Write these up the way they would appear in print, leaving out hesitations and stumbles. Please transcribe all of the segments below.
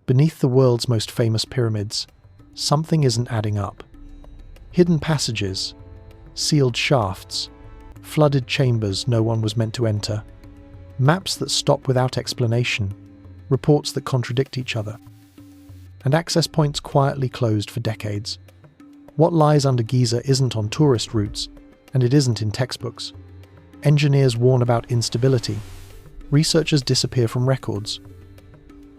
Beneath the world's most famous pyramids, something isn't adding up. Hidden passages, sealed shafts, flooded chambers no one was meant to enter, maps that stop without explanation, reports that contradict each other, and access points quietly closed for decades. What lies under Giza isn't on tourist routes, and it isn't in textbooks. Engineers warn about instability. Researchers disappear from records.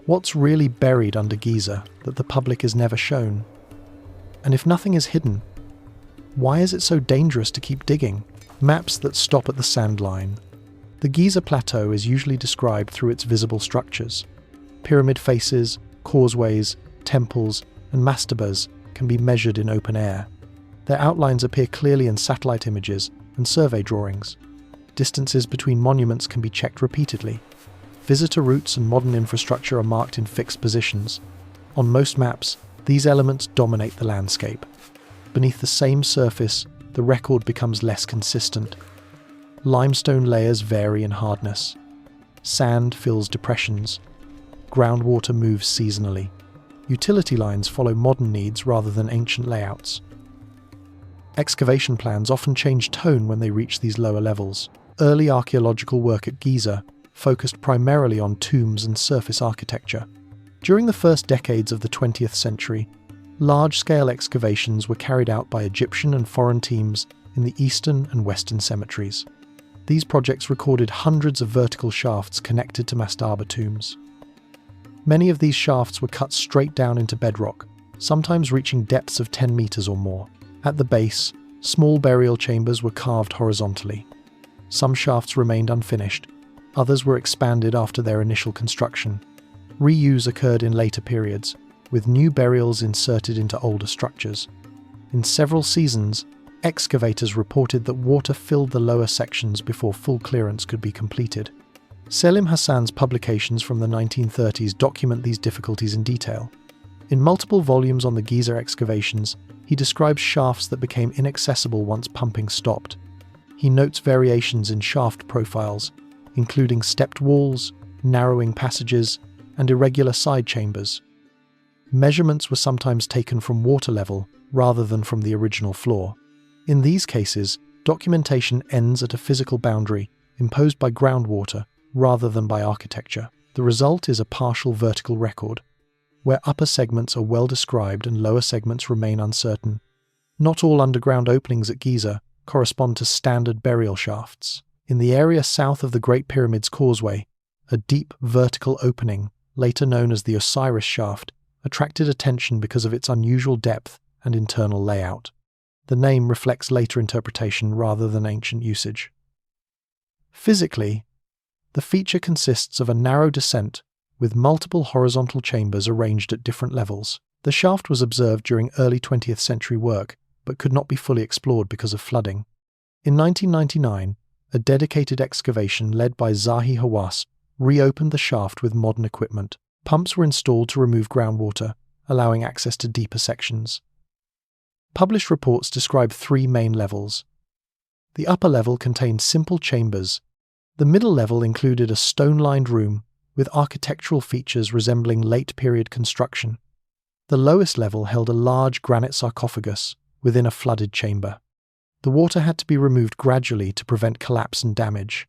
What's really buried under Giza that the public is never shown? And if nothing is hidden, why is it so dangerous to keep digging? Maps that stop at the sand line. The Giza Plateau is usually described through its visible structures. Pyramid faces, causeways, temples, and mastabas can be measured in open air. Their outlines appear clearly in satellite images and survey drawings. Distances between monuments can be checked repeatedly. Visitor routes and modern infrastructure are marked in fixed positions. On most maps, these elements dominate the landscape. Beneath the same surface, the record becomes less consistent. Limestone layers vary in hardness. Sand fills depressions. Groundwater moves seasonally. Utility lines follow modern needs rather than ancient layouts. Excavation plans often change tone when they reach these lower levels. Early archaeological work at Giza focused primarily on tombs and surface architecture. During the first decades of the 20th century, large-scale excavations were carried out by Egyptian and foreign teams in the eastern and western cemeteries. These projects recorded hundreds of vertical shafts connected to mastaba tombs. Many of these shafts were cut straight down into bedrock, sometimes reaching depths of 10 meters or more. At the base, small burial chambers were carved horizontally. Some shafts remained unfinished, others were expanded after their initial construction. Reuse occurred in later periods, with new burials inserted into older structures. In several seasons, excavators reported that water filled the lower sections before full clearance could be completed. Selim Hassan's publications from the 1930s document these difficulties in detail. In multiple volumes on the Giza excavations, he describes shafts that became inaccessible once pumping stopped. He notes variations in shaft profiles, including stepped walls, narrowing passages, and irregular side chambers. Measurements were sometimes taken from water level rather than from the original floor. In these cases, documentation ends at a physical boundary imposed by groundwater rather than by architecture. The result is a partial vertical record, where upper segments are well described and lower segments remain uncertain. Not all underground openings at Giza correspond to standard burial shafts. In the area south of the Great Pyramid's causeway, a deep vertical opening, later known as the Osiris shaft, attracted attention because of its unusual depth and internal layout. The name reflects later interpretation rather than ancient usage. Physically, the feature consists of a narrow descent with multiple horizontal chambers arranged at different levels. The shaft was observed during early 20th century work, but could not be fully explored because of flooding. In 1999, a dedicated excavation led by Zahi Hawass reopened the shaft with modern equipment. Pumps were installed to remove groundwater, allowing access to deeper sections. Published reports describe three main levels. The upper level contained simple chambers. The middle level included a stone-lined room with architectural features resembling late-period construction. The lowest level held a large granite sarcophagus within a flooded chamber. The water had to be removed gradually to prevent collapse and damage.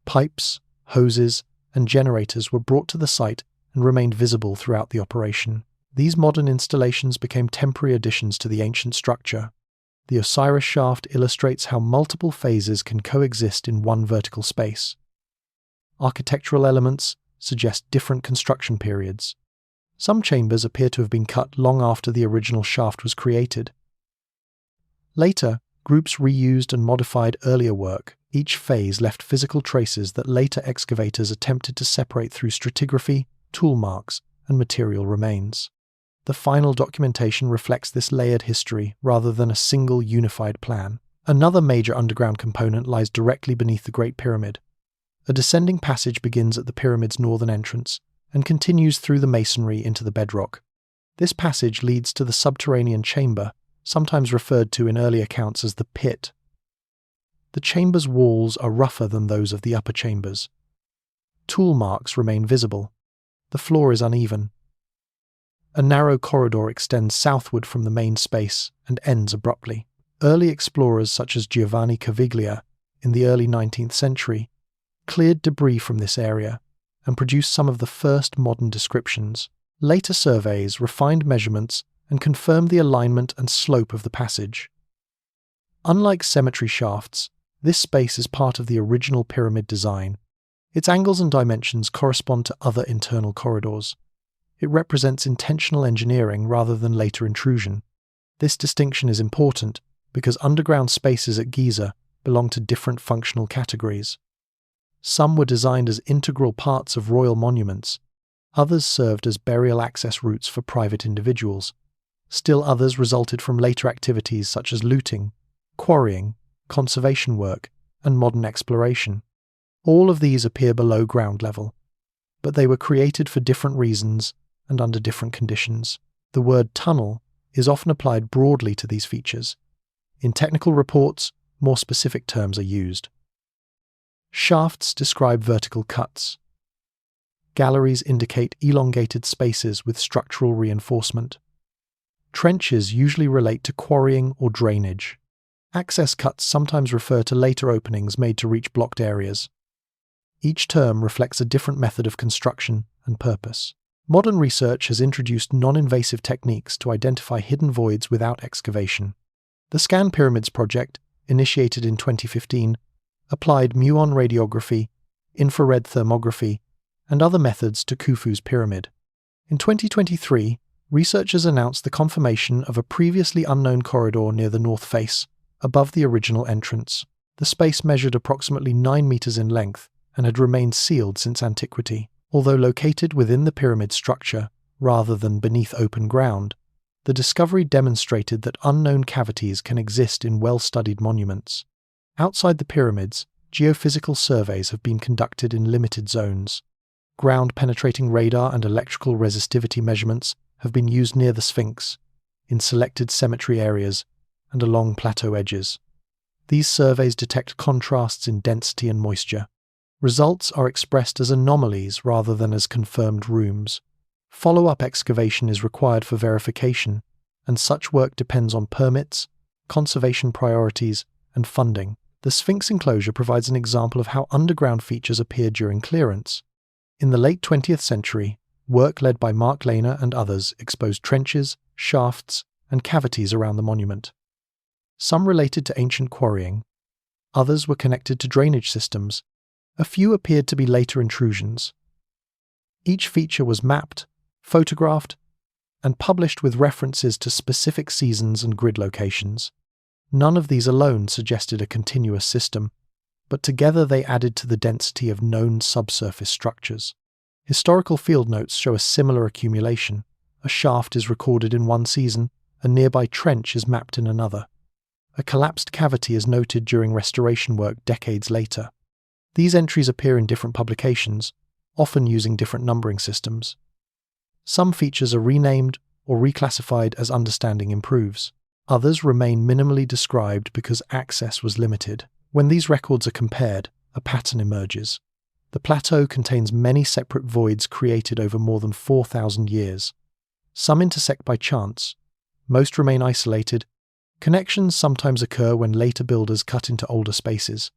Pipes, hoses, and generators were brought to the site and remained visible throughout the operation. These modern installations became temporary additions to the ancient structure. The Osiris shaft illustrates how multiple phases can coexist in one vertical space. Architectural elements suggest different construction periods. Some chambers appear to have been cut long after the original shaft was created. Later, groups reused and modified earlier work. Each phase left physical traces that later excavators attempted to separate through stratigraphy, tool marks, and material remains. The final documentation reflects this layered history rather than a single unified plan. Another major underground component lies directly beneath the Great Pyramid. A descending passage begins at the pyramid's northern entrance and continues through the masonry into the bedrock. This passage leads to the subterranean chamber, sometimes referred to in early accounts as the pit. The chamber's walls are rougher than those of the upper chambers. Tool marks remain visible. The floor is uneven. A narrow corridor extends southward from the main space and ends abruptly. Early explorers such as Giovanni Caviglia in the early 19th century cleared debris from this area and produced some of the first modern descriptions. Later surveys refined measurements and confirmed the alignment and slope of the passage. Unlike cemetery shafts, this space is part of the original pyramid design. Its angles and dimensions correspond to other internal corridors. It represents intentional engineering rather than later intrusion. This distinction is important because underground spaces at Giza belong to different functional categories. Some were designed as integral parts of royal monuments, others served as burial access routes for private individuals. Still others resulted from later activities such as looting, quarrying, conservation work, and modern exploration. All of these appear below ground level, but they were created for different reasons and under different conditions. The word tunnel is often applied broadly to these features. In technical reports, more specific terms are used. Shafts describe vertical cuts. Galleries indicate elongated spaces with structural reinforcement. Trenches usually relate to quarrying or drainage. Access cuts sometimes refer to later openings made to reach blocked areas. Each term reflects a different method of construction and purpose. Modern research has introduced non-invasive techniques to identify hidden voids without excavation. The Scan Pyramids project, initiated in 2015, applied muon radiography, infrared thermography, and other methods to Khufu's pyramid. In 2023, researchers announced the confirmation of a previously unknown corridor near the north face, above the original entrance. The space measured approximately 9 meters in length and had remained sealed since antiquity. Although located within the pyramid structure rather than beneath open ground, the discovery demonstrated that unknown cavities can exist in well-studied monuments. Outside the pyramids, geophysical surveys have been conducted in limited zones. Ground-penetrating radar and electrical resistivity measurements have been used near the Sphinx, in selected cemetery areas, and along plateau edges. These surveys detect contrasts in density and moisture. Results are expressed as anomalies rather than as confirmed rooms. Follow-up excavation is required for verification, and such work depends on permits, conservation priorities, and funding. The Sphinx enclosure provides an example of how underground features appear during clearance. In the late 20th century, work led by Mark Lehner and others exposed trenches, shafts, and cavities around the monument. Some related to ancient quarrying, others were connected to drainage systems. A few appeared to be later intrusions. Each feature was mapped, photographed, and published with references to specific seasons and grid locations. None of these alone suggested a continuous system, but together they added to the density of known subsurface structures. Historical field notes show a similar accumulation. A shaft is recorded in one season, a nearby trench is mapped in another. A collapsed cavity is noted during restoration work decades later. These entries appear in different publications, often using different numbering systems. Some features are renamed or reclassified as understanding improves. Others remain minimally described because access was limited. When these records are compared, a pattern emerges. The plateau contains many separate voids created over more than 4,000 years. Some intersect by chance. Most remain isolated. Connections sometimes occur when later builders cut into older spaces.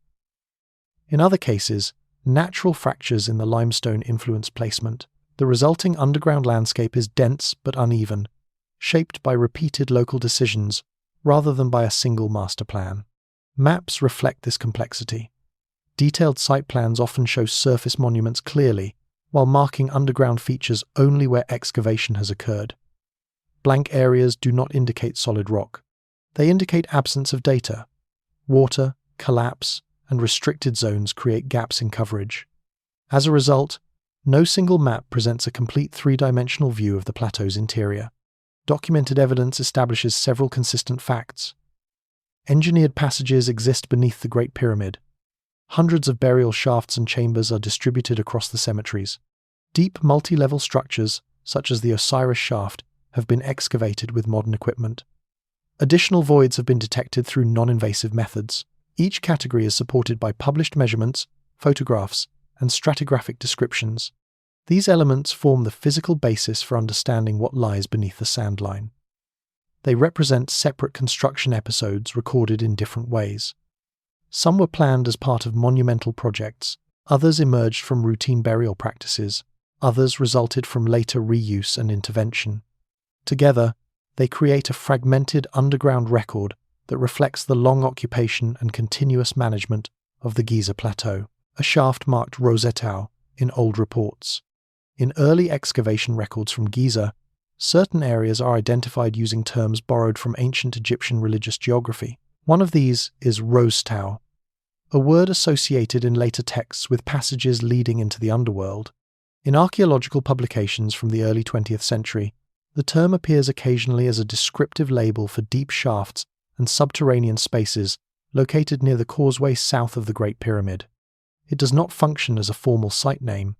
In other cases, natural fractures in the limestone influence placement. The resulting underground landscape is dense but uneven, shaped by repeated local decisions rather than by a single master plan. Maps reflect this complexity. Detailed site plans often show surface monuments clearly, while marking underground features only where excavation has occurred. Blank areas do not indicate solid rock. They indicate absence of data. Water, collapse, and restricted zones create gaps in coverage. As a result, no single map presents a complete three-dimensional view of the plateau's interior. Documented evidence establishes several consistent facts. Engineered passages exist beneath the Great Pyramid. Hundreds of burial shafts and chambers are distributed across the cemeteries. Deep multi-level structures, such as the Osiris shaft, have been excavated with modern equipment. Additional voids have been detected through non-invasive methods. Each category is supported by published measurements, photographs, and stratigraphic descriptions. These elements form the physical basis for understanding what lies beneath the sand line. They represent separate construction episodes recorded in different ways. Some were planned as part of monumental projects, others emerged from routine burial practices, others resulted from later reuse and intervention. Together, they create a fragmented underground record that reflects the long occupation and continuous management of the Giza Plateau, a shaft marked Rosetau in old reports. In early excavation records from Giza, certain areas are identified using terms borrowed from ancient Egyptian religious geography. One of these is Rosetau, a word associated in later texts with passages leading into the underworld. In archaeological publications from the early 20th century, the term appears occasionally as a descriptive label for deep shafts and subterranean spaces located near the causeway south of the Great Pyramid. It does not function as a formal site name.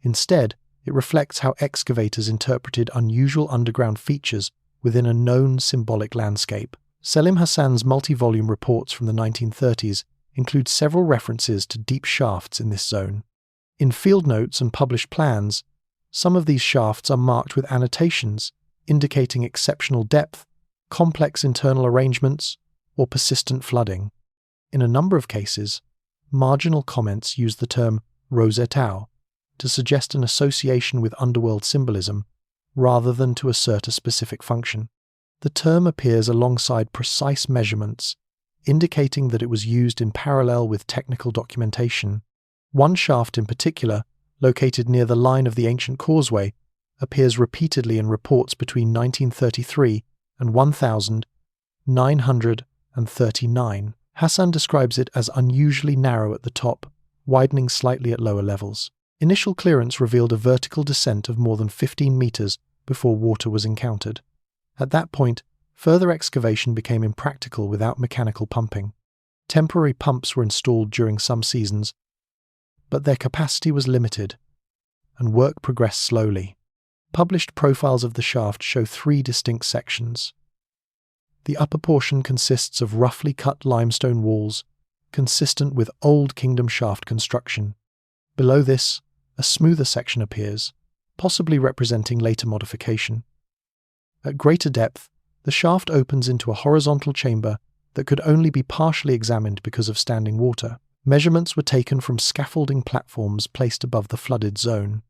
Instead, it reflects how excavators interpreted unusual underground features within a known symbolic landscape. Selim Hassan's multi-volume reports from the 1930s include several references to deep shafts in this zone. In field notes and published plans, some of these shafts are marked with annotations indicating exceptional depth, complex internal arrangements, or persistent flooding. In a number of cases, marginal comments use the term Rosetau to suggest an association with underworld symbolism rather than to assert a specific function. The term appears alongside precise measurements, indicating that it was used in parallel with technical documentation. One shaft in particular, located near the line of the ancient causeway, appears repeatedly in reports between 1933 and 1939. Hassan describes it as unusually narrow at the top, widening slightly at lower levels. Initial clearance revealed a vertical descent of more than 15 meters before water was encountered. At that point, further excavation became impractical without mechanical pumping. Temporary pumps were installed during some seasons, but their capacity was limited, and work progressed slowly. Published profiles of the shaft show 3 distinct sections. The upper portion consists of roughly cut limestone walls, consistent with Old Kingdom shaft construction. Below this, a smoother section appears, possibly representing later modification. At greater depth, the shaft opens into a horizontal chamber that could only be partially examined because of standing water. Measurements were taken from scaffolding platforms placed above the flooded zone.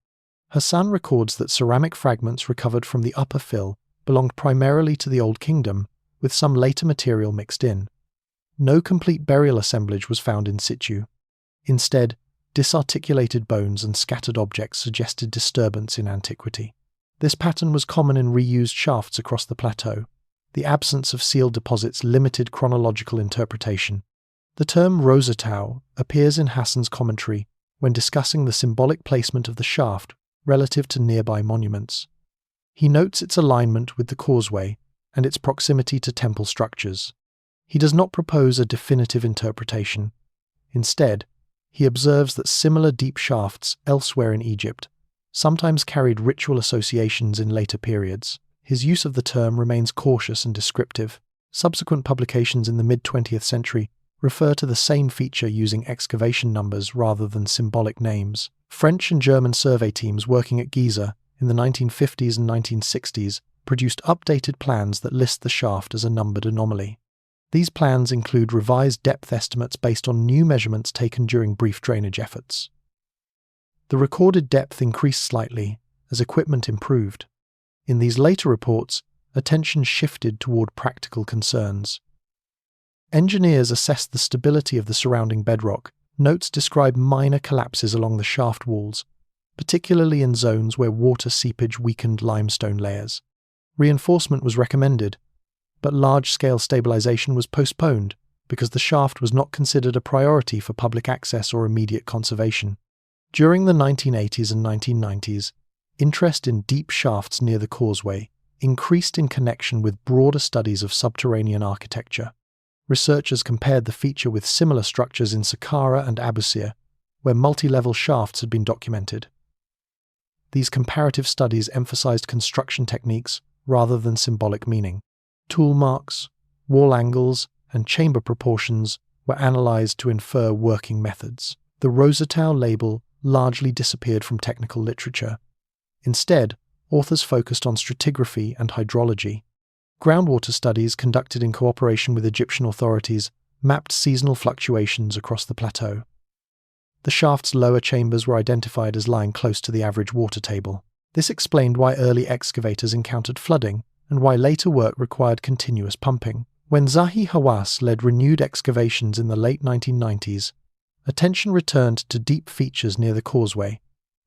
Hassan records that ceramic fragments recovered from the upper fill belonged primarily to the Old Kingdom, with some later material mixed in. No complete burial assemblage was found in situ. Instead, disarticulated bones and scattered objects suggested disturbance in antiquity. This pattern was common in reused shafts across the plateau. The absence of sealed deposits limited chronological interpretation. The term Rosetau appears in Hassan's commentary when discussing the symbolic placement of the shaft relative to nearby monuments. He notes its alignment with the causeway and its proximity to temple structures. He does not propose a definitive interpretation. Instead, he observes that similar deep shafts elsewhere in Egypt sometimes carried ritual associations in later periods. His use of the term remains cautious and descriptive. Subsequent publications in the mid-20th century refer to the same feature using excavation numbers rather than symbolic names. French and German survey teams working at Giza in the 1950s and 1960s produced updated plans that list the shaft as a numbered anomaly. These plans include revised depth estimates based on new measurements taken during brief drainage efforts. The recorded depth increased slightly as equipment improved. In these later reports, attention shifted toward practical concerns. Engineers assessed the stability of the surrounding bedrock. Notes describe minor collapses along the shaft walls, particularly in zones where water seepage weakened limestone layers. Reinforcement was recommended, but large-scale stabilization was postponed because the shaft was not considered a priority for public access or immediate conservation. During the 1980s and 1990s, interest in deep shafts near the causeway increased in connection with broader studies of subterranean architecture. Researchers compared the feature with similar structures in Saqqara and Abusir, where multi-level shafts had been documented. These comparative studies emphasized construction techniques rather than symbolic meaning. Tool marks, wall angles, and chamber proportions were analyzed to infer working methods. The Rosetau label largely disappeared from technical literature. Instead, authors focused on stratigraphy and hydrology. Groundwater studies conducted in cooperation with Egyptian authorities mapped seasonal fluctuations across the plateau. The shaft's lower chambers were identified as lying close to the average water table. This explained why early excavators encountered flooding and why later work required continuous pumping. When Zahi Hawass led renewed excavations in the late 1990s, attention returned to deep features near the causeway,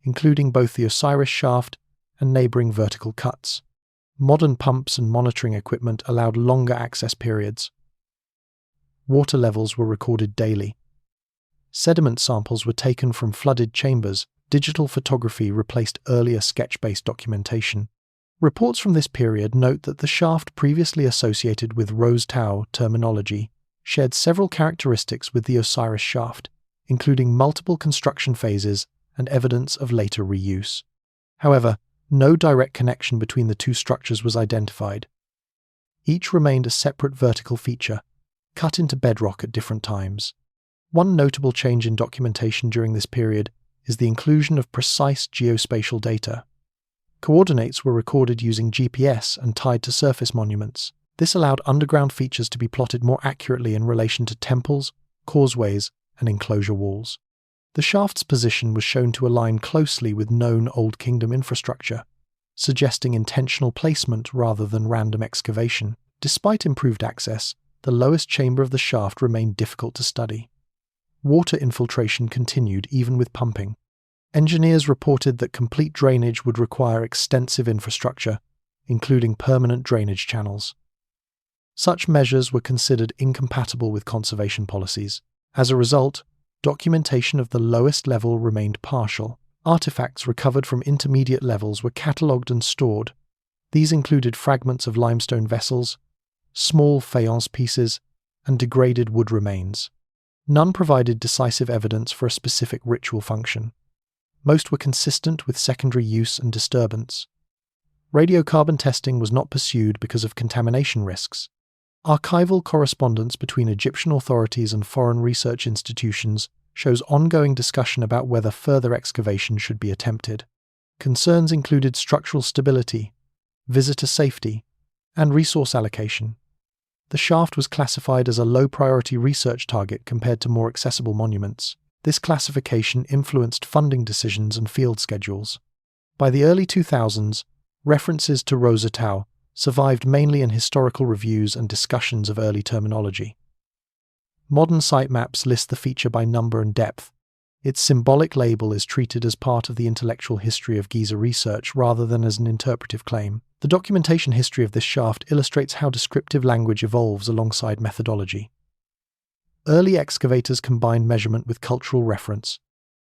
including both the Osiris shaft and neighbouring vertical cuts. Modern pumps and monitoring equipment allowed longer access periods. Water levels were recorded daily. Sediment samples were taken from flooded chambers. Digital photography replaced earlier sketch-based documentation. Reports from this period note that the shaft previously associated with Rose Tau terminology shared several characteristics with the Osiris shaft, including multiple construction phases and evidence of later reuse. However, no direct connection between the two structures was identified. Each remained a separate vertical feature, cut into bedrock at different times. One notable change in documentation during this period is the inclusion of precise geospatial data. Coordinates were recorded using GPS and tied to surface monuments. This allowed underground features to be plotted more accurately in relation to temples, causeways, and enclosure walls. The shaft's position was shown to align closely with known Old Kingdom infrastructure, suggesting intentional placement rather than random excavation. Despite improved access, the lowest chamber of the shaft remained difficult to study. Water infiltration continued even with pumping. Engineers reported that complete drainage would require extensive infrastructure, including permanent drainage channels. Such measures were considered incompatible with conservation policies. As a result, documentation of the lowest level remained partial. Artifacts recovered from intermediate levels were catalogued and stored. These included fragments of limestone vessels, small faience pieces, and degraded wood remains. None provided decisive evidence for a specific ritual function. Most were consistent with secondary use and disturbance. Radiocarbon testing was not pursued because of contamination risks. Archival correspondence between Egyptian authorities and foreign research institutions shows ongoing discussion about whether further excavation should be attempted. Concerns included structural stability, visitor safety, and resource allocation. The shaft was classified as a low-priority research target compared to more accessible monuments. This classification influenced funding decisions and field schedules. By the early 2000s, references to Rose Tau survived mainly in historical reviews and discussions of early terminology. Modern sitemaps list the feature by number and depth. Its symbolic label is treated as part of the intellectual history of Giza research rather than as an interpretive claim. The documentation history of this shaft illustrates how descriptive language evolves alongside methodology. Early excavators combined measurement with cultural reference.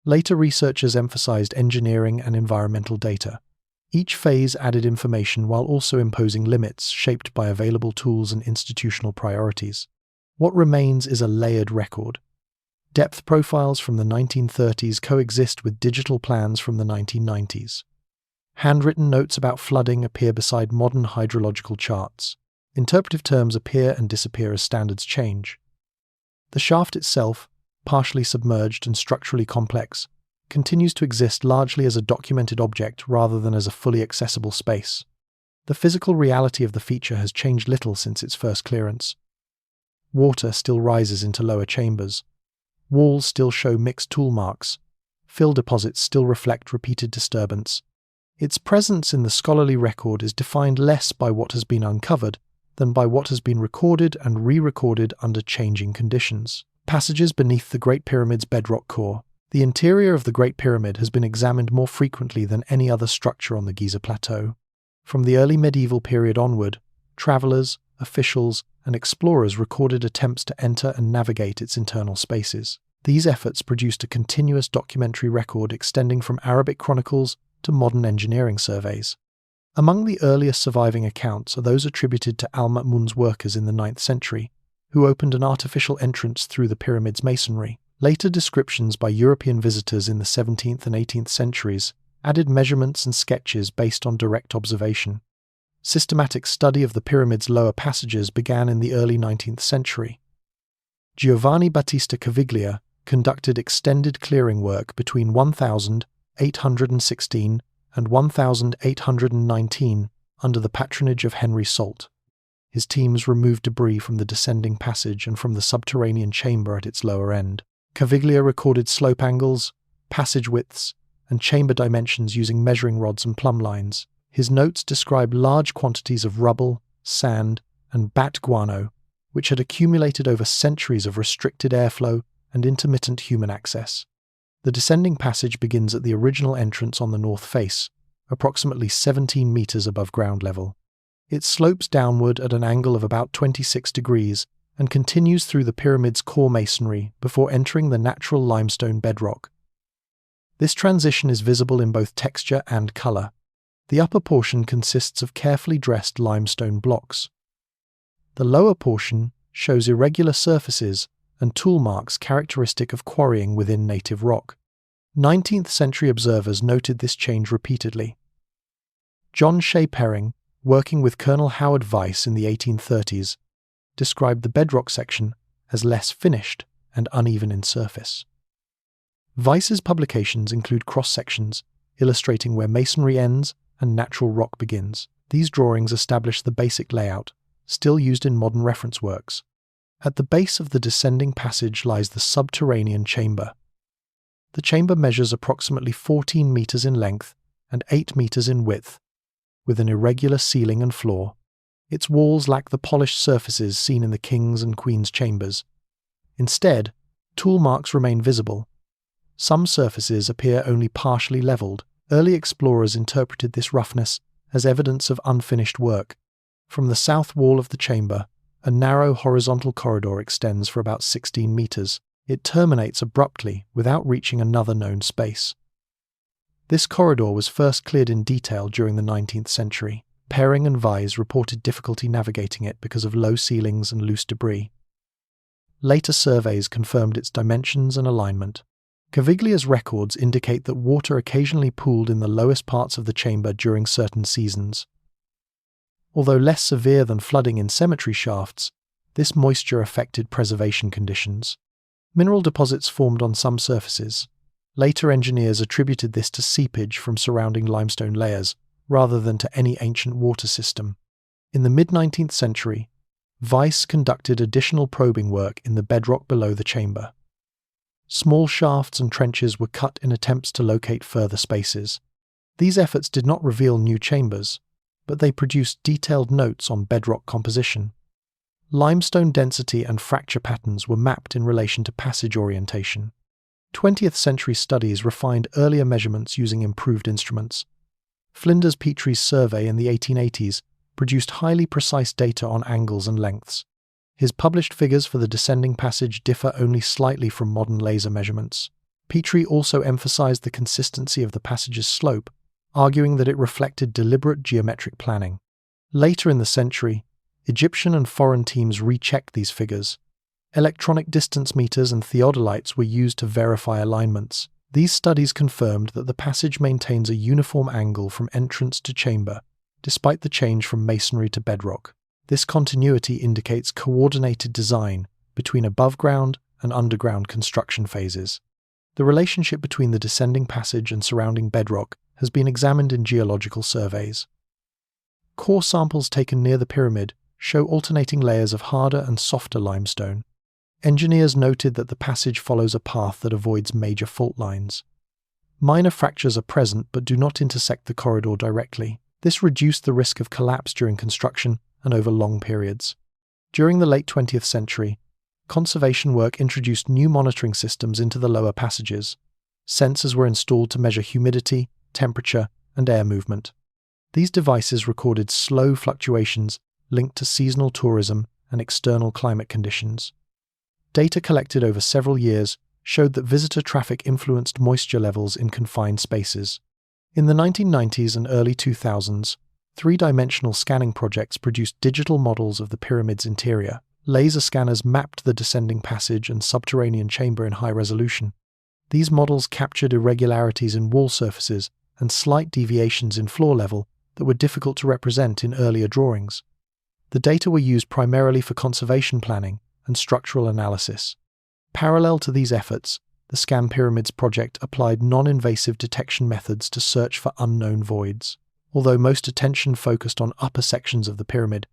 Later researchers emphasized engineering and environmental data. Each phase added information while also imposing limits shaped by available tools and institutional priorities. What remains is a layered record. Depth profiles from the 1930s coexist with digital plans from the 1990s. Handwritten notes about flooding appear beside modern hydrological charts. Interpretive terms appear and disappear as standards change. The shaft itself, partially submerged and structurally complex, continues to exist largely as a documented object rather than as a fully accessible space. The physical reality of the feature has changed little since its first clearance. Water still rises into lower chambers. Walls still show mixed tool marks. Fill deposits still reflect repeated disturbance. Its presence in the scholarly record is defined less by what has been uncovered than by what has been recorded and re-recorded under changing conditions. Passages beneath the Great Pyramid's bedrock core. The interior of the Great Pyramid has been examined more frequently than any other structure on the Giza Plateau. From the early medieval period onward, travelers, officials, and explorers recorded attempts to enter and navigate its internal spaces. These efforts produced a continuous documentary record extending from Arabic chronicles to modern engineering surveys. Among the earliest surviving accounts are those attributed to Al-Ma'mun's workers in the 9th century, who opened an artificial entrance through the pyramid's masonry. Later descriptions by European visitors in the 17th and 18th centuries added measurements and sketches based on direct observation. Systematic study of the pyramid's lower passages began in the early 19th century. Giovanni Battista Caviglia conducted extended clearing work between 1816 and 1819 under the patronage of Henry Salt. His teams removed debris from the descending passage and from the subterranean chamber at its lower end. Caviglia recorded slope angles, passage widths, and chamber dimensions using measuring rods and plumb lines. His notes describe large quantities of rubble, sand, and bat guano, which had accumulated over centuries of restricted airflow and intermittent human access. The descending passage begins at the original entrance on the north face, approximately 17 meters above ground level. It slopes downward at an angle of about 26 degrees and continues through the pyramid's core masonry before entering the natural limestone bedrock. This transition is visible in both texture and color. The upper portion consists of carefully dressed limestone blocks. The lower portion shows irregular surfaces and tool marks characteristic of quarrying within native rock. 19th century observers noted this change repeatedly. John Shea Perring, working with Colonel Howard Weiss in the 1830s, described the bedrock section as less finished and uneven in surface. Weiss's publications include cross-sections illustrating where masonry ends and natural rock begins. These drawings establish the basic layout, still used in modern reference works. At the base of the descending passage lies the subterranean chamber. The chamber measures approximately 14 meters in length and 8 meters in width, with an irregular ceiling and floor. Its walls lack the polished surfaces seen in the king's and queen's chambers. Instead, tool marks remain visible. Some surfaces appear only partially leveled. Early explorers interpreted this roughness as evidence of unfinished work. From the south wall of the chamber, a narrow horizontal corridor extends for about 16 meters. It terminates abruptly without reaching another known space. This corridor was first cleared in detail during the 19th century. Perring and Weiss reported difficulty navigating it because of low ceilings and loose debris. Later surveys confirmed its dimensions and alignment. Caviglia's records indicate that water occasionally pooled in the lowest parts of the chamber during certain seasons. Although less severe than flooding in cemetery shafts, this moisture affected preservation conditions. Mineral deposits formed on some surfaces. Later engineers attributed this to seepage from surrounding limestone layers, rather than to any ancient water system. In the mid-19th century, Weiss conducted additional probing work in the bedrock below the chamber. Small shafts and trenches were cut in attempts to locate further spaces. These efforts did not reveal new chambers, but they produced detailed notes on bedrock composition. Limestone density and fracture patterns were mapped in relation to passage orientation. 20th century studies refined earlier measurements using improved instruments. Flinders Petrie's survey in the 1880s produced highly precise data on angles and lengths. His published figures for the descending passage differ only slightly from modern laser measurements. Petrie also emphasized the consistency of the passage's slope, arguing that it reflected deliberate geometric planning. Later in the century, Egyptian and foreign teams rechecked these figures. Electronic distance meters and theodolites were used to verify alignments. These studies confirmed that the passage maintains a uniform angle from entrance to chamber, despite the change from masonry to bedrock. This continuity indicates coordinated design between above-ground and underground construction phases. The relationship between the descending passage and surrounding bedrock has been examined in geological surveys. Core samples taken near the pyramid show alternating layers of harder and softer limestone. Engineers noted that the passage follows a path that avoids major fault lines. Minor fractures are present but do not intersect the corridor directly. This reduced the risk of collapse during construction and over long periods. During the late 20th century, conservation work introduced new monitoring systems into the lower passages. Sensors were installed to measure humidity, temperature, and air movement. These devices recorded slow fluctuations linked to seasonal tourism and external climate conditions. Data collected over several years showed that visitor traffic influenced moisture levels in confined spaces. In the 1990s and early 2000s, three-dimensional scanning projects produced digital models of the pyramid's interior. Laser scanners mapped the descending passage and subterranean chamber in high resolution. These models captured irregularities in wall surfaces and slight deviations in floor level that were difficult to represent in earlier drawings. The data were used primarily for conservation planning and structural analysis. Parallel to these efforts, the Scan Pyramids project applied non-invasive detection methods to search for unknown voids. Although most attention focused on upper sections of the pyramid,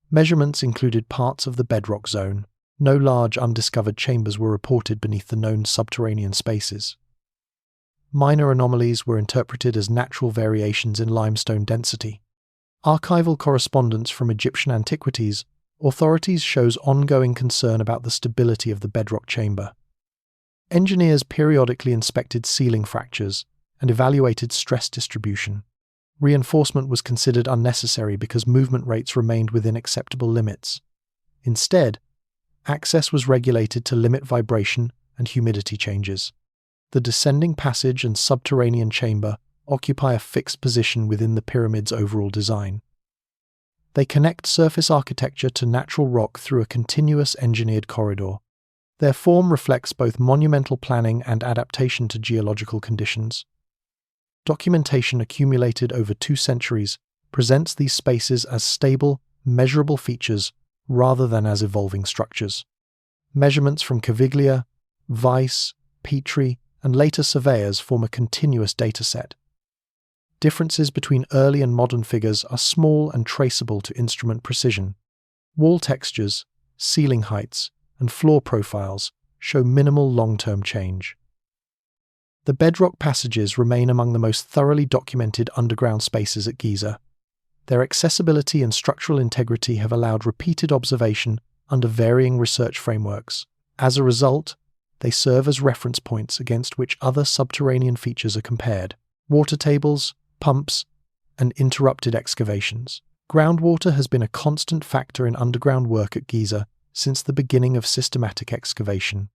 measurements included parts of the bedrock zone. No large undiscovered chambers were reported beneath the known subterranean spaces. Minor anomalies were interpreted as natural variations in limestone density. Archival correspondence from Egyptian antiquities authorities shows ongoing concern about the stability of the bedrock chamber. Engineers periodically inspected ceiling fractures and evaluated stress distribution. Reinforcement was considered unnecessary because movement rates remained within acceptable limits. Instead, access was regulated to limit vibration and humidity changes. The descending passage and subterranean chamber occupy a fixed position within the pyramid's overall design. They connect surface architecture to natural rock through a continuous engineered corridor. Their form reflects both monumental planning and adaptation to geological conditions. Documentation accumulated over 2 centuries presents these spaces as stable, measurable features rather than as evolving structures. Measurements from Caviglia, Weiss, Petrie, and later surveyors form a continuous dataset. Differences between early and modern figures are small and traceable to instrument precision. Wall textures, ceiling heights, and floor profiles show minimal long-term change. The bedrock passages remain among the most thoroughly documented underground spaces at Giza. Their accessibility and structural integrity have allowed repeated observation under varying research frameworks. As a result, they serve as reference points against which other subterranean features are compared: water tables, pumps, and interrupted excavations. Groundwater has been a constant factor in underground work at Giza since the beginning of systematic excavation.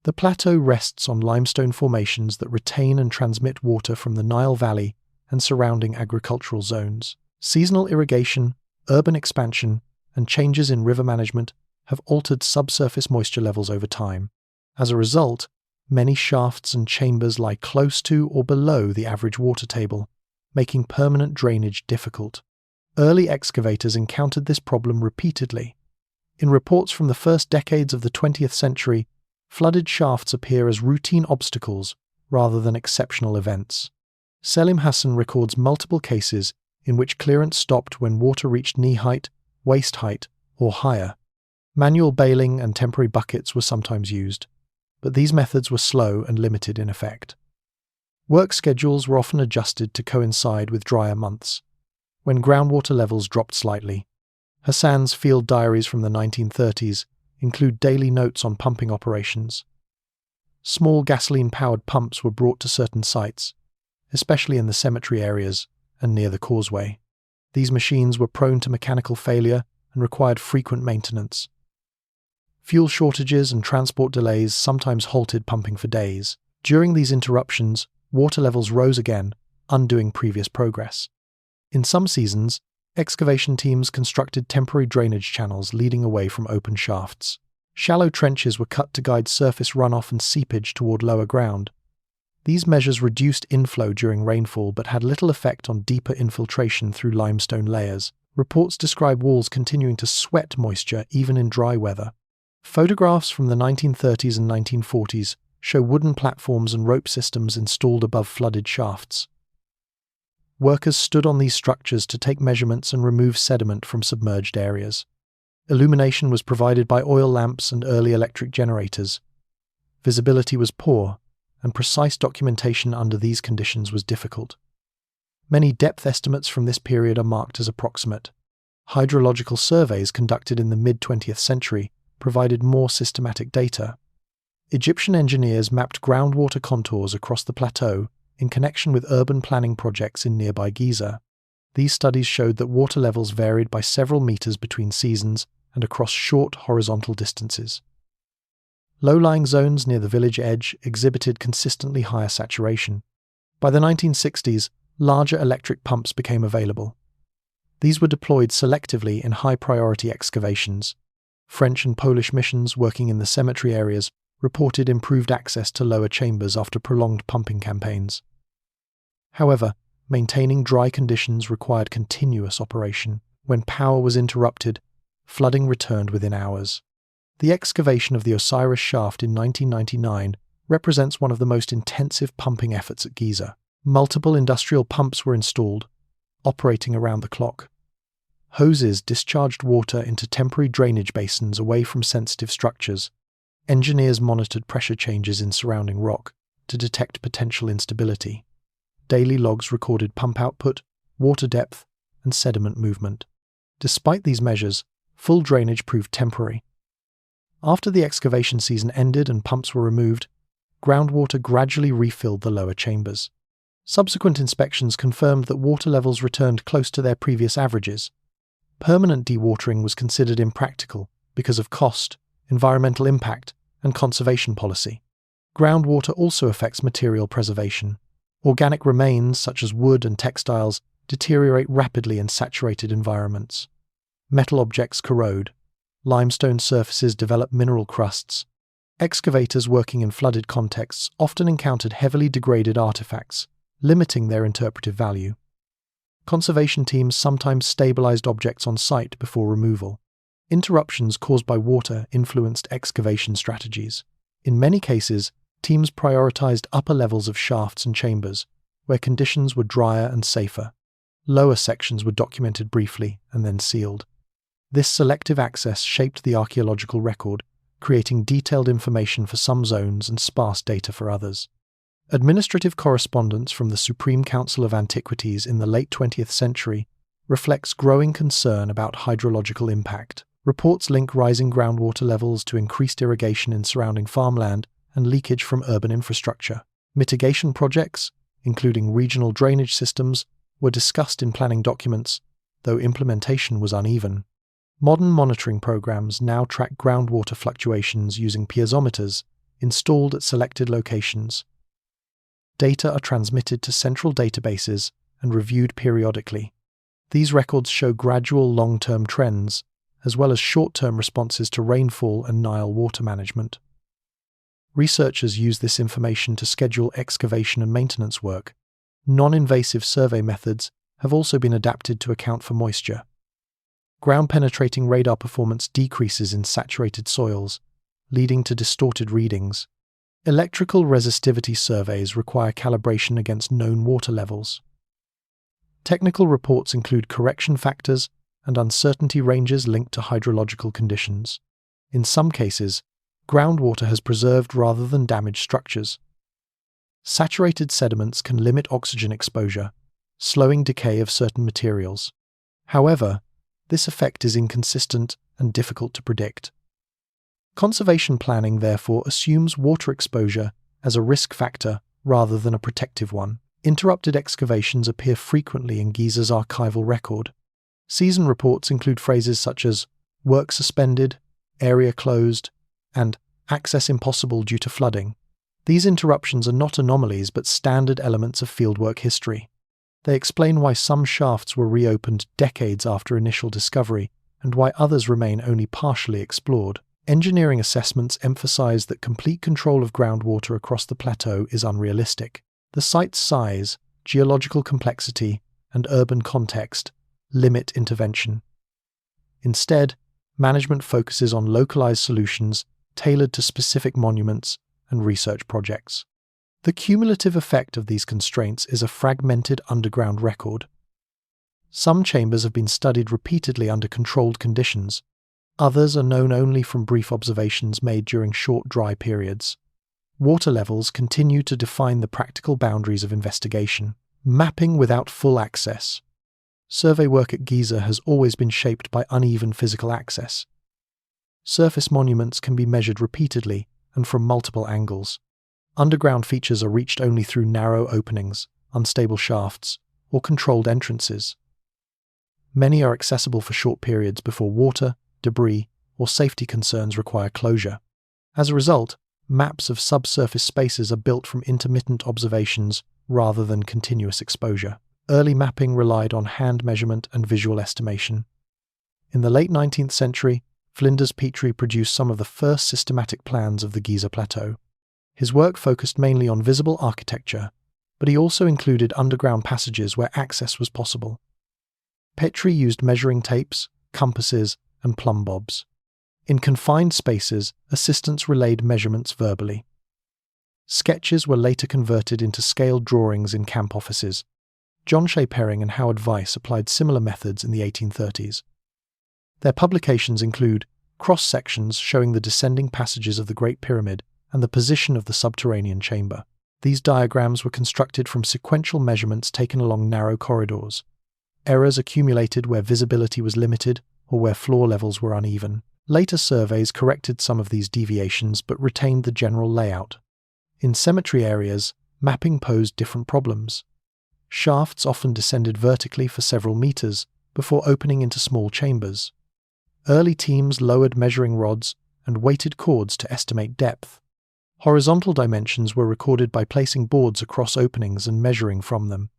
The plateau rests on limestone formations that retain and transmit water from the Nile Valley and surrounding agricultural zones. Seasonal irrigation, urban expansion, and changes in river management have altered subsurface moisture levels over time. As a result, many shafts and chambers lie close to or below the average water table, making permanent drainage difficult. Early excavators encountered this problem repeatedly. In reports from the first decades of the 20th century, flooded shafts appear as routine obstacles rather than exceptional events. Selim Hassan records multiple cases in which clearance stopped when water reached knee height, waist height, or higher. Manual bailing and temporary buckets were sometimes used, but these methods were slow and limited in effect. Work schedules were often adjusted to coincide with drier months, when groundwater levels dropped slightly. Hassan's field diaries from the 1930s include daily notes on pumping operations. Small gasoline-powered pumps were brought to certain sites, especially in the cemetery areas and near the causeway. These machines were prone to mechanical failure and required frequent maintenance. Fuel shortages and transport delays sometimes halted pumping for days. During these interruptions, water levels rose again, undoing previous progress. In some seasons, excavation teams constructed temporary drainage channels leading away from open shafts. Shallow trenches were cut to guide surface runoff and seepage toward lower ground. These measures reduced inflow during rainfall but had little effect on deeper infiltration through limestone layers. Reports describe walls continuing to sweat moisture even in dry weather. Photographs from the 1930s and 1940s show wooden platforms and rope systems installed above flooded shafts. Workers stood on these structures to take measurements and remove sediment from submerged areas. Illumination was provided by oil lamps and early electric generators. Visibility was poor, and precise documentation under these conditions was difficult. Many depth estimates from this period are marked as approximate. Hydrological surveys conducted in the mid-20th century provided more systematic data. Egyptian engineers mapped groundwater contours across the plateau in connection with urban planning projects in nearby Giza. These studies showed that water levels varied by several meters between seasons and across short horizontal distances. Low-lying zones near the village edge exhibited consistently higher saturation. By the 1960s, larger electric pumps became available. These were deployed selectively in high-priority excavations. French and Polish missions working in the cemetery areas reported improved access to lower chambers after prolonged pumping campaigns. However, maintaining dry conditions required continuous operation. When power was interrupted, flooding returned within hours. The excavation of the Osiris shaft in 1999 represents one of the most intensive pumping efforts at Giza. Multiple industrial pumps were installed, operating around the clock. Hoses discharged water into temporary drainage basins away from sensitive structures. Engineers monitored pressure changes in surrounding rock to detect potential instability. Daily logs recorded pump output, water depth, and sediment movement. Despite these measures, full drainage proved temporary. After the excavation season ended and pumps were removed, groundwater gradually refilled the lower chambers. Subsequent inspections confirmed that water levels returned close to their previous averages. Permanent dewatering was considered impractical because of cost, environmental impact, and conservation policy. Groundwater also affects material preservation. Organic remains, such as wood and textiles, deteriorate rapidly in saturated environments. Metal objects corrode. Limestone surfaces develop mineral crusts. Excavators working in flooded contexts often encountered heavily degraded artifacts, limiting their interpretive value. Conservation teams sometimes stabilized objects on site before removal. Interruptions caused by water influenced excavation strategies. In many cases, teams prioritized upper levels of shafts and chambers, where conditions were drier and safer. Lower sections were documented briefly and then sealed. This selective access shaped the archaeological record, creating detailed information for some zones and sparse data for others. Administrative correspondence from the Supreme Council of Antiquities in the late 20th century reflects growing concern about hydrological impact. Reports link rising groundwater levels to increased irrigation in surrounding farmland and leakage from urban infrastructure. Mitigation projects, including regional drainage systems, were discussed in planning documents, though implementation was uneven. Modern monitoring programs now track groundwater fluctuations using piezometers installed at selected locations. Data are transmitted to central databases and reviewed periodically. These records show gradual long-term trends, as well as short-term responses to rainfall and Nile water management. Researchers use this information to schedule excavation and maintenance work. Non-invasive survey methods have also been adapted to account for moisture. Ground-penetrating radar performance decreases in saturated soils, leading to distorted readings. Electrical resistivity surveys require calibration against known water levels. Technical reports include correction factors and uncertainty ranges linked to hydrological conditions. In some cases, groundwater has preserved rather than damaged structures. Saturated sediments can limit oxygen exposure, slowing decay of certain materials. However, this effect is inconsistent and difficult to predict. Conservation planning, therefore, assumes water exposure as a risk factor rather than a protective one. Interrupted excavations appear frequently in Giza's archival record. Season reports include phrases such as work suspended, area closed, and access impossible due to flooding. These interruptions are not anomalies but standard elements of fieldwork history. They explain why some shafts were reopened decades after initial discovery and why others remain only partially explored. Engineering assessments emphasize that complete control of groundwater across the plateau is unrealistic. The site's size, geological complexity, and urban context limit intervention. Instead, management focuses on localized solutions tailored to specific monuments and research projects. The cumulative effect of these constraints is a fragmented underground record. Some chambers have been studied repeatedly under controlled conditions. Others are known only from brief observations made during short dry periods. Water levels continue to define the practical boundaries of investigation. Mapping without full access. Survey work at Giza has always been shaped by uneven physical access. Surface monuments can be measured repeatedly and from multiple angles. Underground features are reached only through narrow openings, unstable shafts, or controlled entrances. Many are accessible for short periods before water, debris, or safety concerns require closure. As a result, maps of subsurface spaces are built from intermittent observations rather than continuous exposure. Early mapping relied on hand measurement and visual estimation. In the late 19th century, Flinders Petrie produced some of the first systematic plans of the Giza Plateau. His work focused mainly on visible architecture, but he also included underground passages where access was possible. Petrie used measuring tapes, compasses, and plumb bobs. In confined spaces, assistants relayed measurements verbally. Sketches were later converted into scaled drawings in camp offices. John Shea Perring and Howard Weiss applied similar methods in the 1830s. Their publications include cross-sections showing the descending passages of the Great Pyramid and the position of the subterranean chamber. These diagrams were constructed from sequential measurements taken along narrow corridors. Errors accumulated where visibility was limited or where floor levels were uneven. Later surveys corrected some of these deviations but retained the general layout. In cemetery areas, mapping posed different problems. Shafts often descended vertically for several meters before opening into small chambers. Early teams lowered measuring rods and weighted cords to estimate depth. Horizontal dimensions were recorded by placing boards across openings and measuring from them.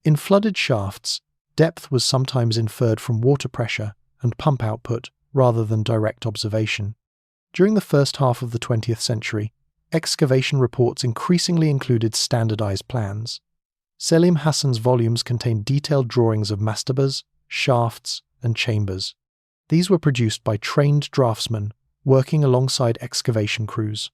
In flooded shafts, depth was sometimes inferred from water pressure and pump output rather than direct observation. During the first half of the 20th century, excavation reports increasingly included standardized plans. Selim Hassan's volumes contained detailed drawings of mastabas, shafts, and chambers. These were produced by trained draftsmen working alongside excavation crews.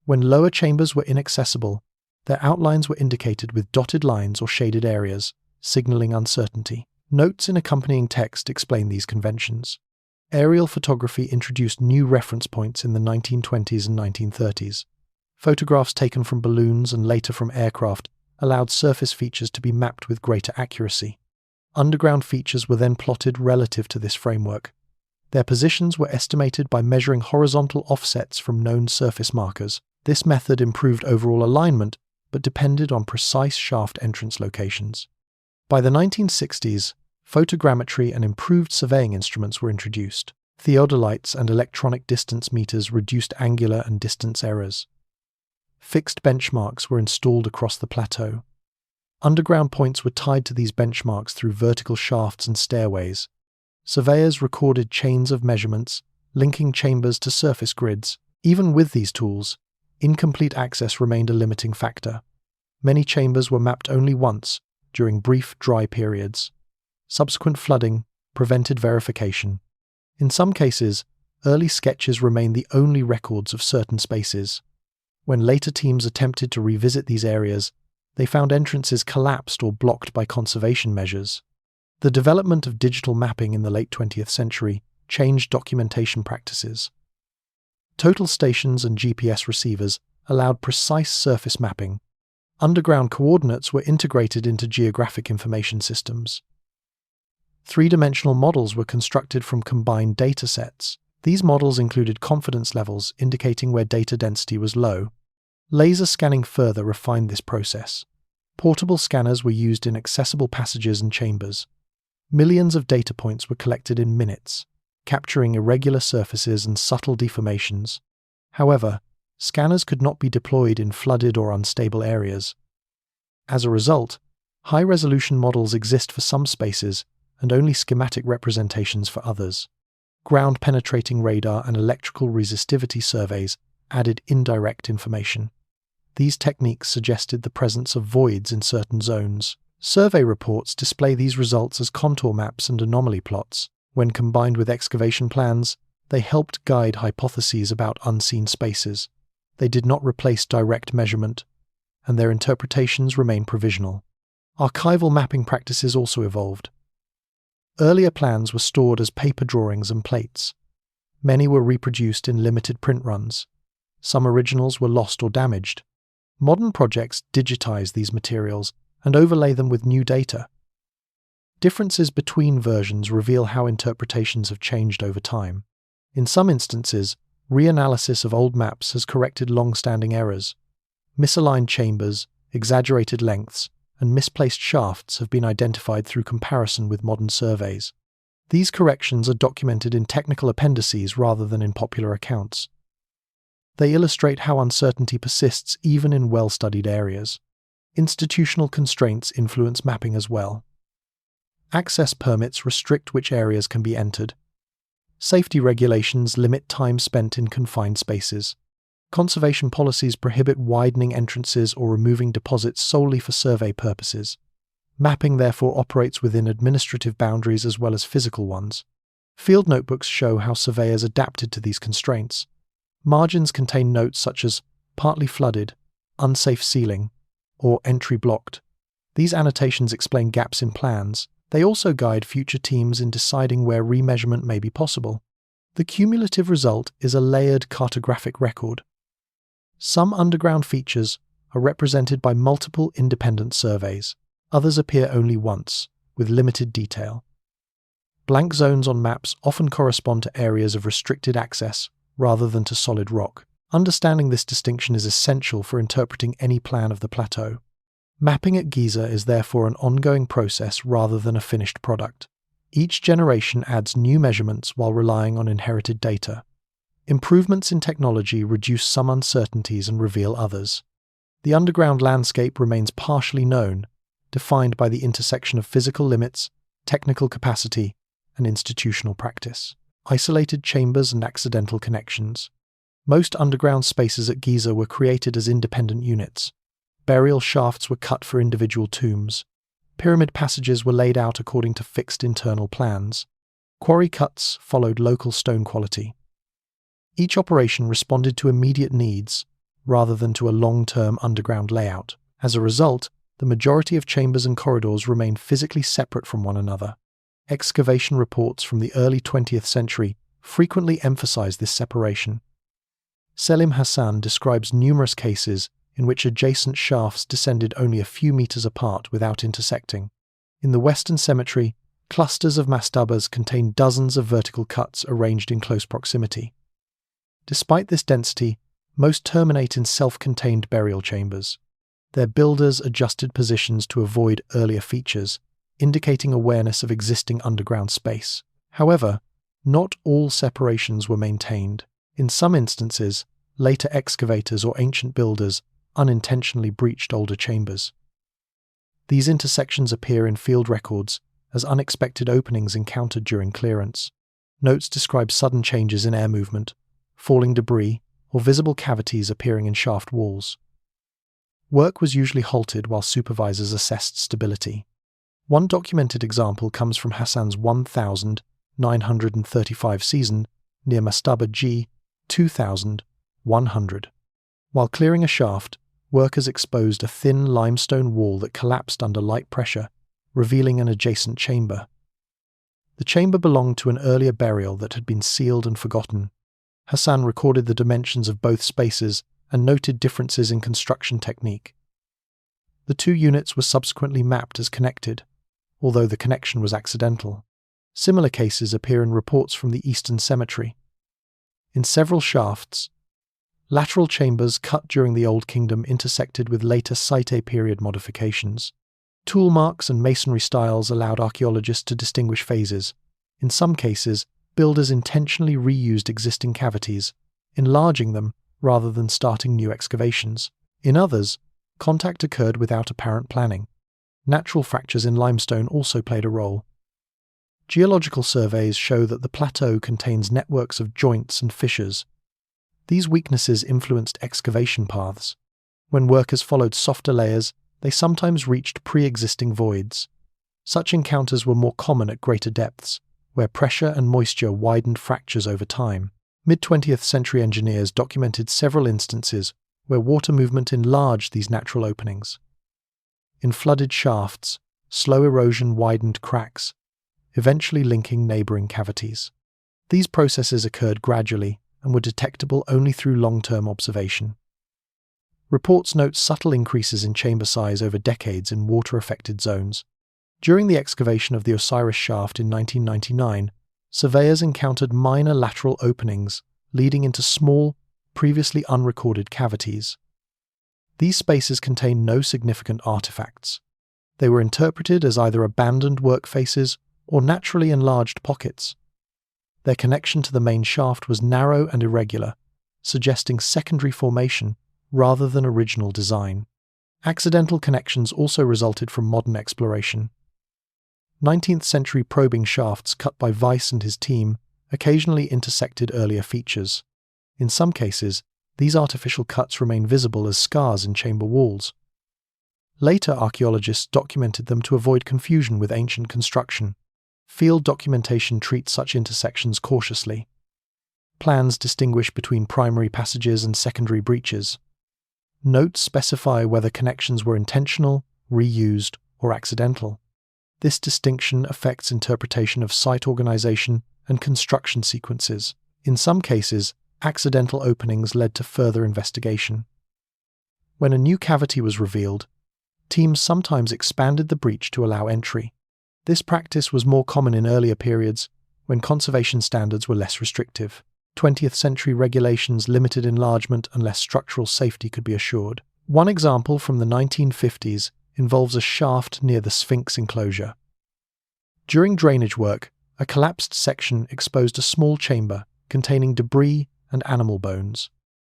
When lower chambers were inaccessible, their outlines were indicated with dotted lines or shaded areas, signaling uncertainty. Notes in accompanying text explain these conventions. Aerial photography introduced new reference points in the 1920s and 1930s. Photographs taken from balloons and later from aircraft allowed surface features to be mapped with greater accuracy. Underground features were then plotted relative to this framework. Their positions were estimated by measuring horizontal offsets from known surface markers. This method improved overall alignment, but depended on precise shaft entrance locations. By the 1960s, photogrammetry and improved surveying instruments were introduced. Theodolites and electronic distance meters reduced angular and distance errors. Fixed benchmarks were installed across the plateau. Underground points were tied to these benchmarks through vertical shafts and stairways. Surveyors recorded chains of measurements, linking chambers to surface grids. Even with these tools, incomplete access remained a limiting factor. Many chambers were mapped only once, during brief dry periods. Subsequent flooding prevented verification. In some cases, early sketches remained the only records of certain spaces. When later teams attempted to revisit these areas, they found entrances collapsed or blocked by conservation measures. The development of digital mapping in the late 20th century changed documentation practices. Total stations and GPS receivers allowed precise surface mapping. Underground coordinates were integrated into geographic information systems. Three-dimensional models were constructed from combined data sets. These models included confidence levels indicating where data density was low. Laser scanning further refined this process. Portable scanners were used in accessible passages and chambers. Millions of data points were collected in minutes, capturing irregular surfaces and subtle deformations. However, scanners could not be deployed in flooded or unstable areas. As a result, high-resolution models exist for some spaces and only schematic representations for others. Ground-penetrating radar and electrical resistivity surveys added indirect information. These techniques suggested the presence of voids in certain zones. Survey reports display these results as contour maps and anomaly plots. When combined with excavation plans, they helped guide hypotheses about unseen spaces. They did not replace direct measurement, and their interpretations remain provisional. Archival mapping practices also evolved. Earlier plans were stored as paper drawings and plates. Many were reproduced in limited print runs. Some originals were lost or damaged. Modern projects digitize these materials and overlay them with new data. Differences between versions reveal how interpretations have changed over time. In some instances, reanalysis of old maps has corrected long-standing errors. Misaligned chambers, exaggerated lengths, and misplaced shafts have been identified through comparison with modern surveys. These corrections are documented in technical appendices rather than in popular accounts. They illustrate how uncertainty persists even in well-studied areas. Institutional constraints influence mapping as well. Access permits restrict which areas can be entered. Safety regulations limit time spent in confined spaces. Conservation policies prohibit widening entrances or removing deposits solely for survey purposes. Mapping therefore operates within administrative boundaries as well as physical ones. Field notebooks show how surveyors adapted to these constraints. Margins contain notes such as partly flooded, unsafe sealing, or entry blocked. These annotations explain gaps in plans. They also guide future teams in deciding where remeasurement may be possible. The cumulative result is a layered cartographic record. Some underground features are represented by multiple independent surveys. Others appear only once, with limited detail. Blank zones on maps often correspond to areas of restricted access rather than to solid rock. Understanding this distinction is essential for interpreting any plan of the plateau. Mapping at Giza is therefore an ongoing process rather than a finished product. Each generation adds new measurements while relying on inherited data. Improvements in technology reduce some uncertainties and reveal others. The underground landscape remains partially known, defined by the intersection of physical limits, technical capacity, and institutional practice. Isolated chambers and accidental connections. Most underground spaces at Giza were created as independent units. Burial shafts were cut for individual tombs. Pyramid passages were laid out according to fixed internal plans. Quarry cuts followed local stone quality. Each operation responded to immediate needs, rather than to a long-term underground layout. As a result, the majority of chambers and corridors remained physically separate from one another. Excavation reports from the early 20th century frequently emphasize this separation. Selim Hassan describes numerous cases in which adjacent shafts descended only a few meters apart without intersecting. In the Western Cemetery, clusters of mastabas contain dozens of vertical cuts arranged in close proximity. Despite this density, most terminate in self-contained burial chambers. Their builders adjusted positions to avoid earlier features, indicating awareness of existing underground space. However, not all separations were maintained. In some instances, later excavators or ancient builders unintentionally breached older chambers. These intersections appear in field records as unexpected openings encountered during clearance. Notes describe sudden changes in air movement, falling debris, or visible cavities appearing in shaft walls. Work was usually halted while supervisors assessed stability. One documented example comes from Hassan's 1935 season near Mastaba G 2100. While clearing a shaft, workers exposed a thin limestone wall that collapsed under light pressure, revealing an adjacent chamber. The chamber belonged to an earlier burial that had been sealed and forgotten. Hassan recorded the dimensions of both spaces and noted differences in construction technique. The two units were subsequently mapped as connected, although the connection was accidental. Similar cases appear in reports from the Eastern Cemetery. In several shafts, lateral chambers cut during the Old Kingdom intersected with later Site period modifications. Tool marks and masonry styles allowed archaeologists to distinguish phases. In some cases, builders intentionally reused existing cavities, enlarging them rather than starting new excavations. In others, contact occurred without apparent planning. Natural fractures in limestone also played a role. Geological surveys show that the plateau contains networks of joints and fissures. These weaknesses influenced excavation paths. When workers followed softer layers, they sometimes reached pre-existing voids. Such encounters were more common at greater depths, where pressure and moisture widened fractures over time. Mid-20th century engineers documented several instances where water movement enlarged these natural openings. In flooded shafts, slow erosion widened cracks, eventually linking neighboring cavities. These processes occurred gradually and were detectable only through long-term observation. Reports note subtle increases in chamber size over decades in water-affected zones. During the excavation of the Osiris shaft in 1999, surveyors encountered minor lateral openings leading into small, previously unrecorded cavities. These spaces contained no significant artifacts. They were interpreted as either abandoned work faces or naturally enlarged pockets. Their connection to the main shaft was narrow and irregular, suggesting secondary formation rather than original design. Accidental connections also resulted from modern exploration. 19th century probing shafts cut by Weiss and his team occasionally intersected earlier features. In some cases, these artificial cuts remain visible as scars in chamber walls. Later archaeologists documented them to avoid confusion with ancient construction. Field documentation treats such intersections cautiously. Plans distinguish between primary passages and secondary breaches. Notes specify whether connections were intentional, reused, or accidental. This distinction affects interpretation of site organization and construction sequences. In some cases, accidental openings led to further investigation. When a new cavity was revealed, teams sometimes expanded the breach to allow entry. This practice was more common in earlier periods, when conservation standards were less restrictive. 20th century regulations limited enlargement unless structural safety could be assured. One example from the 1950s involves a shaft near the Sphinx enclosure. During drainage work, a collapsed section exposed a small chamber containing debris and animal bones.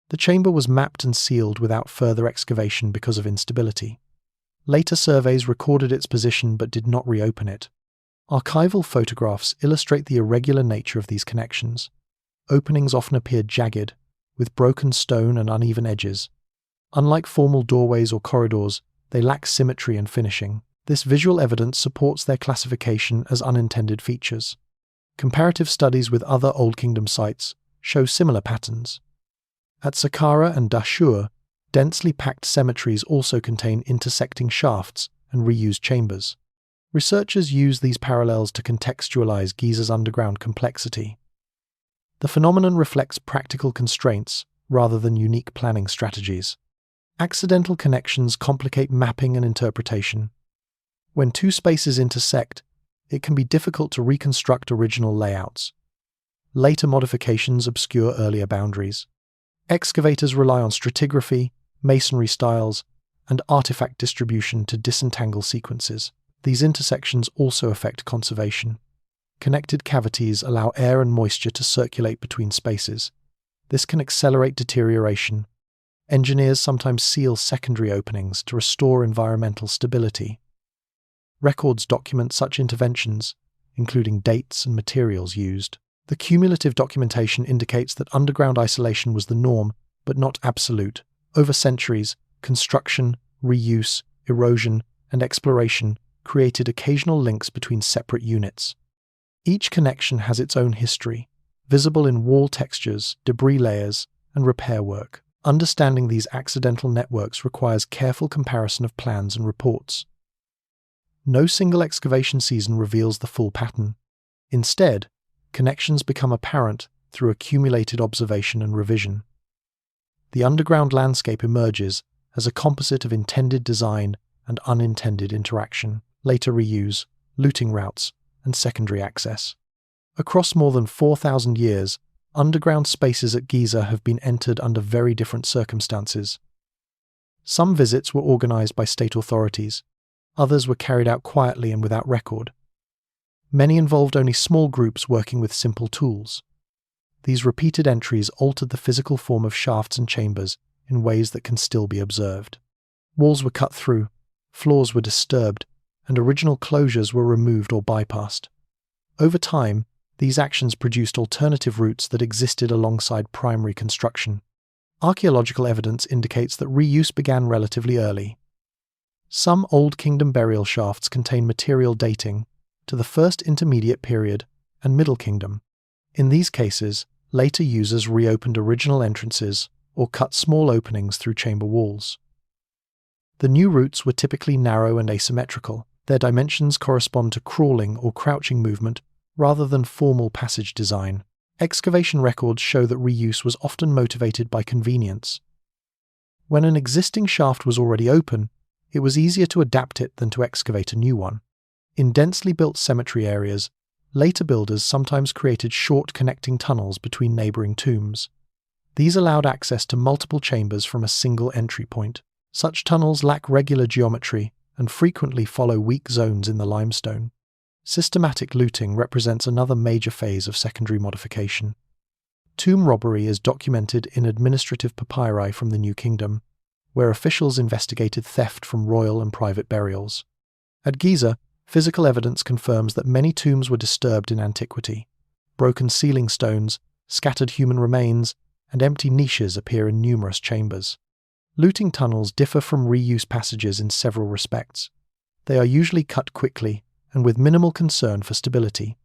The chamber was mapped and sealed without further excavation because of instability. Later surveys recorded its position but did not reopen it. Archival photographs illustrate the irregular nature of these connections. Openings often appear jagged, with broken stone and uneven edges. Unlike formal doorways or corridors, they lack symmetry and finishing. This visual evidence supports their classification as unintended features. Comparative studies with other Old Kingdom sites show similar patterns. At Saqqara and Dashur, densely packed cemeteries also contain intersecting shafts and reused chambers. Researchers use these parallels to contextualize Giza's underground complexity. The phenomenon reflects practical constraints rather than unique planning strategies. Accidental connections complicate mapping and interpretation. When two spaces intersect, it can be difficult to reconstruct original layouts. Later modifications obscure earlier boundaries. Excavators rely on stratigraphy, masonry styles, and artifact distribution to disentangle sequences. These intersections also affect conservation. Connected cavities allow air and moisture to circulate between spaces. This can accelerate deterioration. Engineers sometimes seal secondary openings to restore environmental stability. Records document such interventions, including dates and materials used. The cumulative documentation indicates that underground isolation was the norm, but not absolute. Over centuries, construction, reuse, erosion, and exploration created occasional links between separate units. Each connection has its own history, visible in wall textures, debris layers, and repair work. Understanding these accidental networks requires careful comparison of plans and reports. No single excavation season reveals the full pattern. Instead, connections become apparent through accumulated observation and revision. The underground landscape emerges as a composite of intended design and unintended interaction, later reuse, looting routes, and secondary access. Across more than 4,000 years, underground spaces at Giza have been entered under very different circumstances. Some visits were organized by state authorities, others were carried out quietly and without record. Many involved only small groups working with simple tools. These repeated entries altered the physical form of shafts and chambers in ways that can still be observed. Walls were cut through, floors were disturbed, and original closures were removed or bypassed. Over time, these actions produced alternative routes that existed alongside primary construction. Archaeological evidence indicates that reuse began relatively early. Some Old Kingdom burial shafts contain material dating to the First Intermediate Period and Middle Kingdom. In these cases, later users reopened original entrances or cut small openings through chamber walls. The new routes were typically narrow and asymmetrical. Their dimensions correspond to crawling or crouching movement rather than formal passage design. Excavation records show that reuse was often motivated by convenience. When an existing shaft was already open, it was easier to adapt it than to excavate a new one. In densely built cemetery areas, later builders sometimes created short connecting tunnels between neighboring tombs. These allowed access to multiple chambers from a single entry point. Such tunnels lack regular geometry and frequently follow weak zones in the limestone. Systematic looting represents another major phase of secondary modification. Tomb robbery is documented in administrative papyri from the New Kingdom, where officials investigated theft from royal and private burials. At Giza, physical evidence confirms that many tombs were disturbed in antiquity. Broken ceiling stones, scattered human remains, and empty niches appear in numerous chambers. Looting tunnels differ from reuse passages in several respects. They are usually cut quickly, and with minimal concern for stability.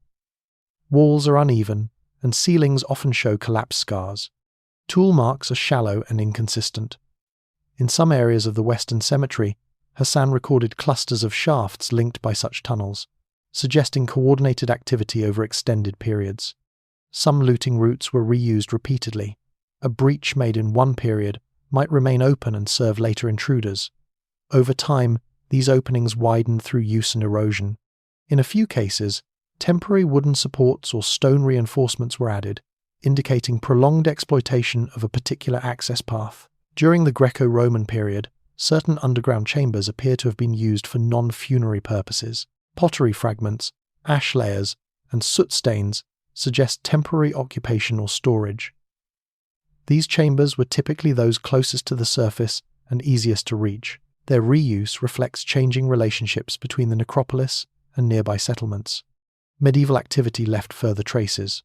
Walls are uneven, and ceilings often show collapse scars. Tool marks are shallow and inconsistent. In some areas of the Western Cemetery, Hassan recorded clusters of shafts linked by such tunnels, suggesting coordinated activity over extended periods. Some looting routes were reused repeatedly. A breach made in one period might remain open and serve later intruders. Over time, these openings widened through use and erosion. In a few cases, temporary wooden supports or stone reinforcements were added, indicating prolonged exploitation of a particular access path. During the Greco-Roman period, certain underground chambers appear to have been used for non-funerary purposes. Pottery fragments, ash layers, and soot stains suggest temporary occupation or storage. These chambers were typically those closest to the surface and easiest to reach. Their reuse reflects changing relationships between the necropolis and nearby settlements. Medieval activity left further traces.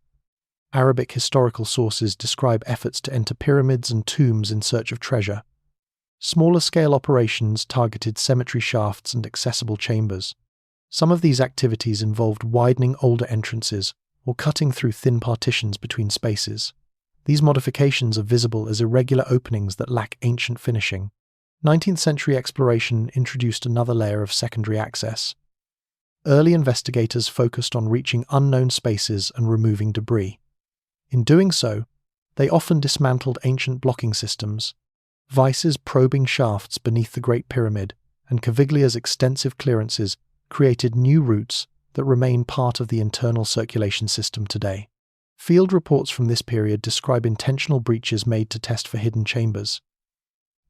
Arabic historical sources describe efforts to enter pyramids and tombs in search of treasure. Smaller-scale operations targeted cemetery shafts and accessible chambers. Some of these activities involved widening older entrances or cutting through thin partitions between spaces. These modifications are visible as irregular openings that lack ancient finishing. 19th century exploration introduced another layer of secondary access. Early investigators focused on reaching unknown spaces and removing debris. In doing so, they often dismantled ancient blocking systems. Weiss's probing shafts beneath the Great Pyramid and Caviglia's extensive clearances created new routes that remain part of the internal circulation system today. Field reports from this period describe intentional breaches made to test for hidden chambers.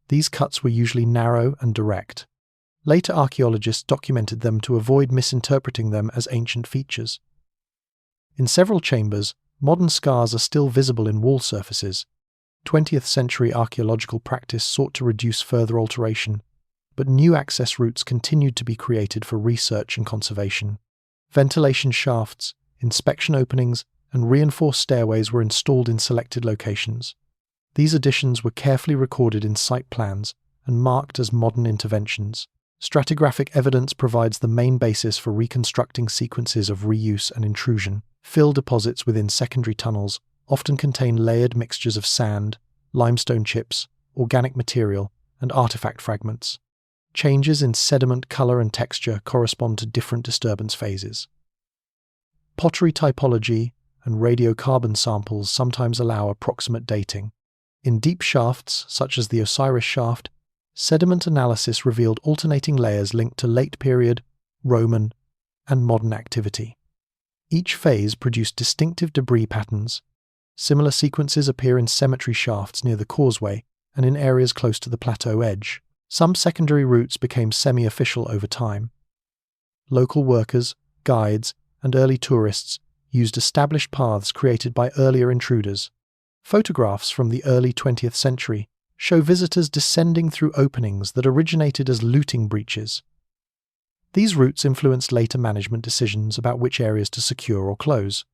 These cuts were usually narrow and direct. Later archaeologists documented them to avoid misinterpreting them as ancient features. In several chambers, modern scars are still visible in wall surfaces. 20th century archaeological practice sought to reduce further alteration, but new access routes continued to be created for research and conservation. Ventilation shafts, inspection openings, and reinforced stairways were installed in selected locations. These additions were carefully recorded in site plans and marked as modern interventions. Stratigraphic evidence provides the main basis for reconstructing sequences of reuse and intrusion. Fill deposits within secondary tunnels often contain layered mixtures of sand, limestone chips, organic material, and artifact fragments. Changes in sediment color and texture correspond to different disturbance phases. Pottery typology and radiocarbon samples sometimes allow approximate dating. In deep shafts, such as the Osiris shaft, sediment analysis revealed alternating layers linked to late period, Roman, and modern activity. Each phase produced distinctive debris patterns. Similar sequences appear in cemetery shafts near the causeway and in areas close to the plateau edge. Some secondary routes became semi-official over time. Local workers, guides, and early tourists used established paths created by earlier intruders. Photographs from the early 20th century show visitors descending through openings that originated as looting breaches. These routes influenced later management decisions about which areas to secure or close.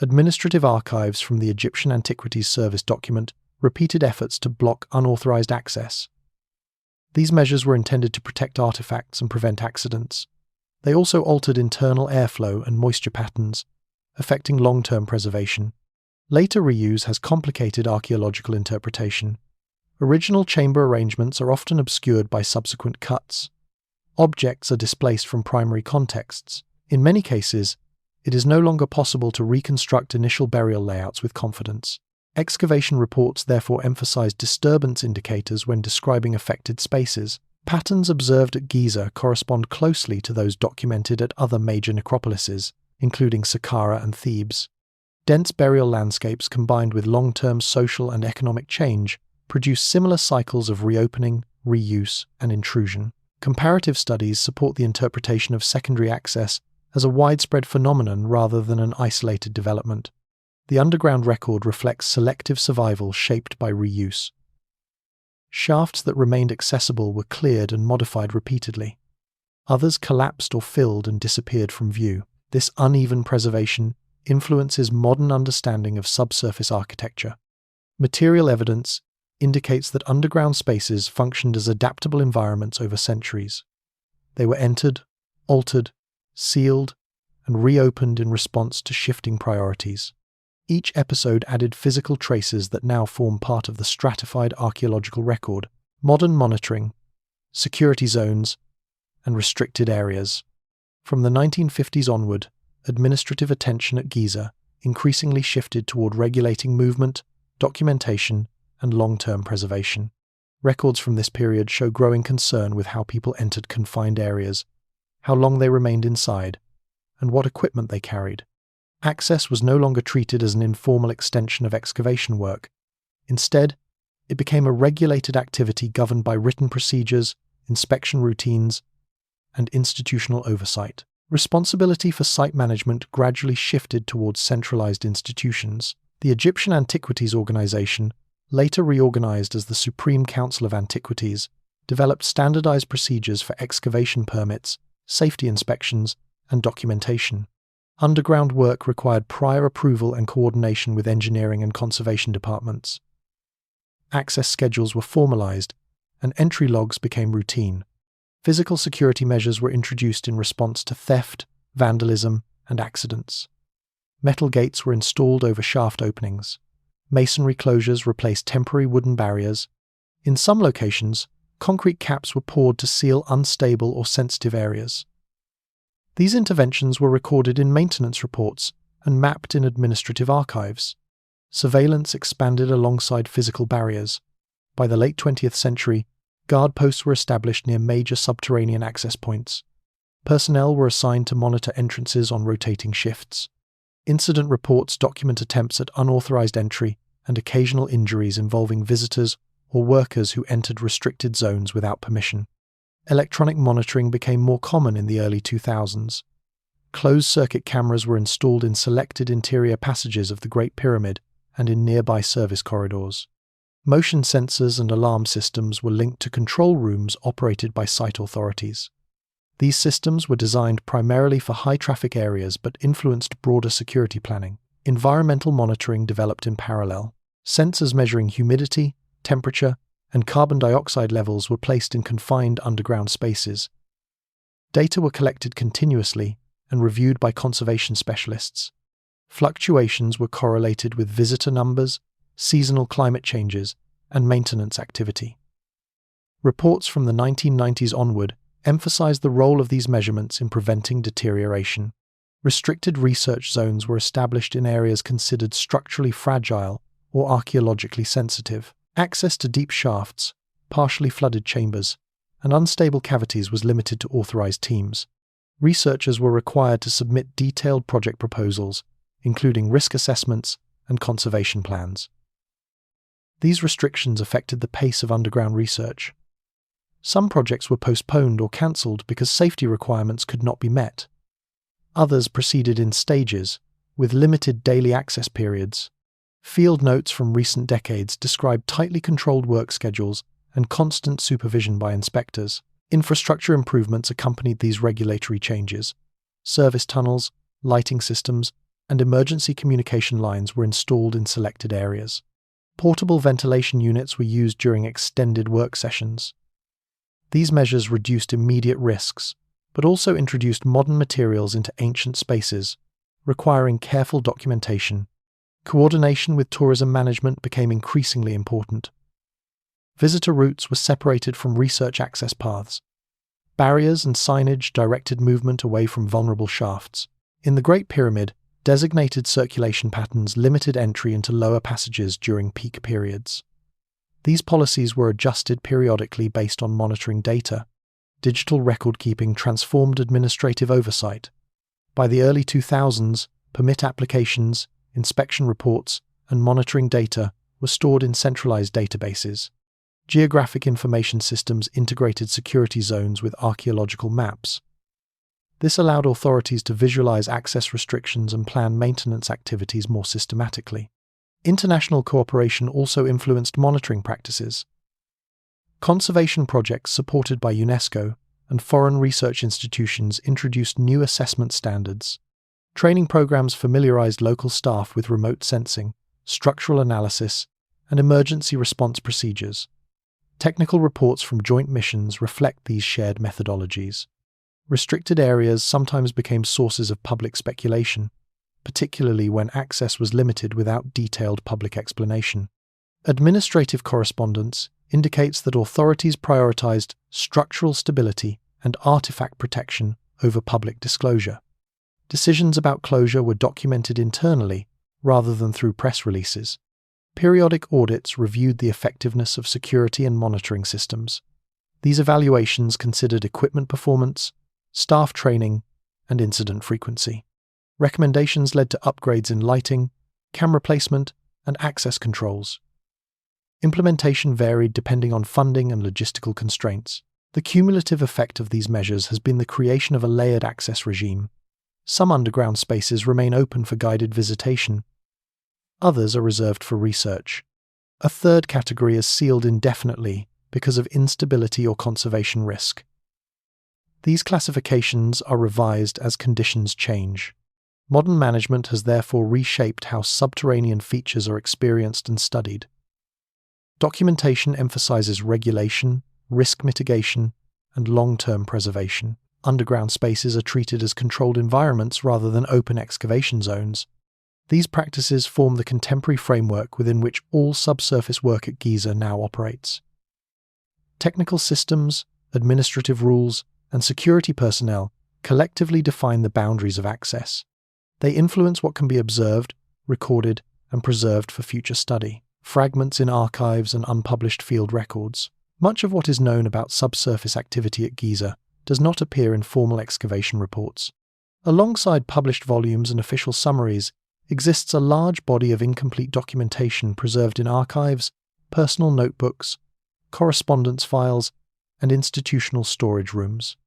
Administrative archives from the Egyptian Antiquities Service document repeated efforts to block unauthorized access. These measures were intended to protect artifacts and prevent accidents. They also altered internal airflow and moisture patterns, affecting long-term preservation. Later reuse has complicated archaeological interpretation. Original chamber arrangements are often obscured by subsequent cuts. Objects are displaced from primary contexts. In many cases, it is no longer possible to reconstruct initial burial layouts with confidence. Excavation reports therefore emphasize disturbance indicators when describing affected spaces. Patterns observed at Giza correspond closely to those documented at other major necropolises, including Saqqara and Thebes. Dense burial landscapes combined with long-term social and economic change produce similar cycles of reopening, reuse, and intrusion. Comparative studies support the interpretation of secondary access as a widespread phenomenon rather than an isolated development. The underground record reflects selective survival shaped by reuse. Shafts that remained accessible were cleared and modified repeatedly. Others collapsed or filled and disappeared from view. This uneven preservation influences modern understanding of subsurface architecture. Material evidence indicates that underground spaces functioned as adaptable environments over centuries. They were entered, altered, sealed, and reopened in response to shifting priorities. Each episode added physical traces that now form part of the stratified archaeological record: modern monitoring, security zones, and restricted areas. From the 1950s onward, administrative attention at Giza increasingly shifted toward regulating movement, documentation, and long-term preservation. Records from this period show growing concern with how people entered confined areas, how long they remained inside, and what equipment they carried. Access was no longer treated as an informal extension of excavation work. Instead, it became a regulated activity governed by written procedures, inspection routines, and institutional oversight. Responsibility for site management gradually shifted towards centralized institutions. The Egyptian Antiquities Organization, later reorganized as the Supreme Council of Antiquities, developed standardized procedures for excavation permits, safety inspections, and documentation. Underground work required prior approval and coordination with engineering and conservation departments. Access schedules were formalized, and entry logs became routine. Physical security measures were introduced in response to theft, vandalism, and accidents. Metal gates were installed over shaft openings. Masonry closures replaced temporary wooden barriers. In some locations, concrete caps were poured to seal unstable or sensitive areas. These interventions were recorded in maintenance reports and mapped in administrative archives. Surveillance expanded alongside physical barriers. By the late 20th century, guard posts were established near major subterranean access points. Personnel were assigned to monitor entrances on rotating shifts. Incident reports document attempts at unauthorized entry and occasional injuries involving visitors or workers who entered restricted zones without permission. Electronic monitoring became more common in the early 2000s. Closed-circuit cameras were installed in selected interior passages of the Great Pyramid and in nearby service corridors. Motion sensors and alarm systems were linked to control rooms operated by site authorities. These systems were designed primarily for high-traffic areas but influenced broader security planning. Environmental monitoring developed in parallel. Sensors measuring humidity, temperature, and carbon dioxide levels were placed in confined underground spaces. Data were collected continuously and reviewed by conservation specialists. Fluctuations were correlated with visitor numbers, seasonal climate changes, and maintenance activity. Reports from the 1990s onward emphasized the role of these measurements in preventing deterioration. Restricted research zones were established in areas considered structurally fragile or archaeologically sensitive. Access to deep shafts, partially flooded chambers, and unstable cavities was limited to authorized teams. Researchers were required to submit detailed project proposals, including risk assessments and conservation plans. These restrictions affected the pace of underground research. Some projects were postponed or cancelled because safety requirements could not be met. Others proceeded in stages, with limited daily access periods. Field notes from recent decades describe tightly controlled work schedules and constant supervision by inspectors. Infrastructure improvements accompanied these regulatory changes. Service tunnels, lighting systems, and emergency communication lines were installed in selected areas. Portable ventilation units were used during extended work sessions. These measures reduced immediate risks, but also introduced modern materials into ancient spaces, requiring careful documentation. Coordination with tourism management became increasingly important. Visitor routes were separated from research access paths. Barriers and signage directed movement away from vulnerable shafts. In the Great Pyramid, designated circulation patterns limited entry into lower passages during peak periods. These policies were adjusted periodically based on monitoring data. Digital record-keeping transformed administrative oversight. By the early 2000s, permit applications, inspection reports, and monitoring data were stored in centralized databases. Geographic information systems integrated security zones with archaeological maps. This allowed authorities to visualize access restrictions and plan maintenance activities more systematically. International cooperation also influenced monitoring practices. Conservation projects supported by UNESCO and foreign research institutions introduced new assessment standards. Training programs familiarized local staff with remote sensing, structural analysis, and emergency response procedures. Technical reports from joint missions reflect these shared methodologies. Restricted areas sometimes became sources of public speculation, particularly when access was limited without detailed public explanation. Administrative correspondence indicates that authorities prioritized structural stability and artifact protection over public disclosure. Decisions about closure were documented internally rather than through press releases. Periodic audits reviewed the effectiveness of security and monitoring systems. These evaluations considered equipment performance, staff training, and incident frequency. Recommendations led to upgrades in lighting, camera placement, and access controls. Implementation varied depending on funding and logistical constraints. The cumulative effect of these measures has been the creation of a layered access regime. Some underground spaces remain open for guided visitation. Others are reserved for research. A third category is sealed indefinitely because of instability or conservation risk. These classifications are revised as conditions change. Modern management has therefore reshaped how subterranean features are experienced and studied. Documentation emphasizes regulation, risk mitigation, and long-term preservation. Underground spaces are treated as controlled environments rather than open excavation zones. These practices form the contemporary framework within which all subsurface work at Giza now operates. Technical systems, administrative rules, and security personnel collectively define the boundaries of access. They influence what can be observed, recorded, and preserved for future study. Fragments in archives and unpublished field records. Much of what is known about subsurface activity at Giza does not appear in formal excavation reports. Alongside published volumes and official summaries exists a large body of incomplete documentation preserved in archives, personal notebooks, correspondence files, and institutional storage rooms.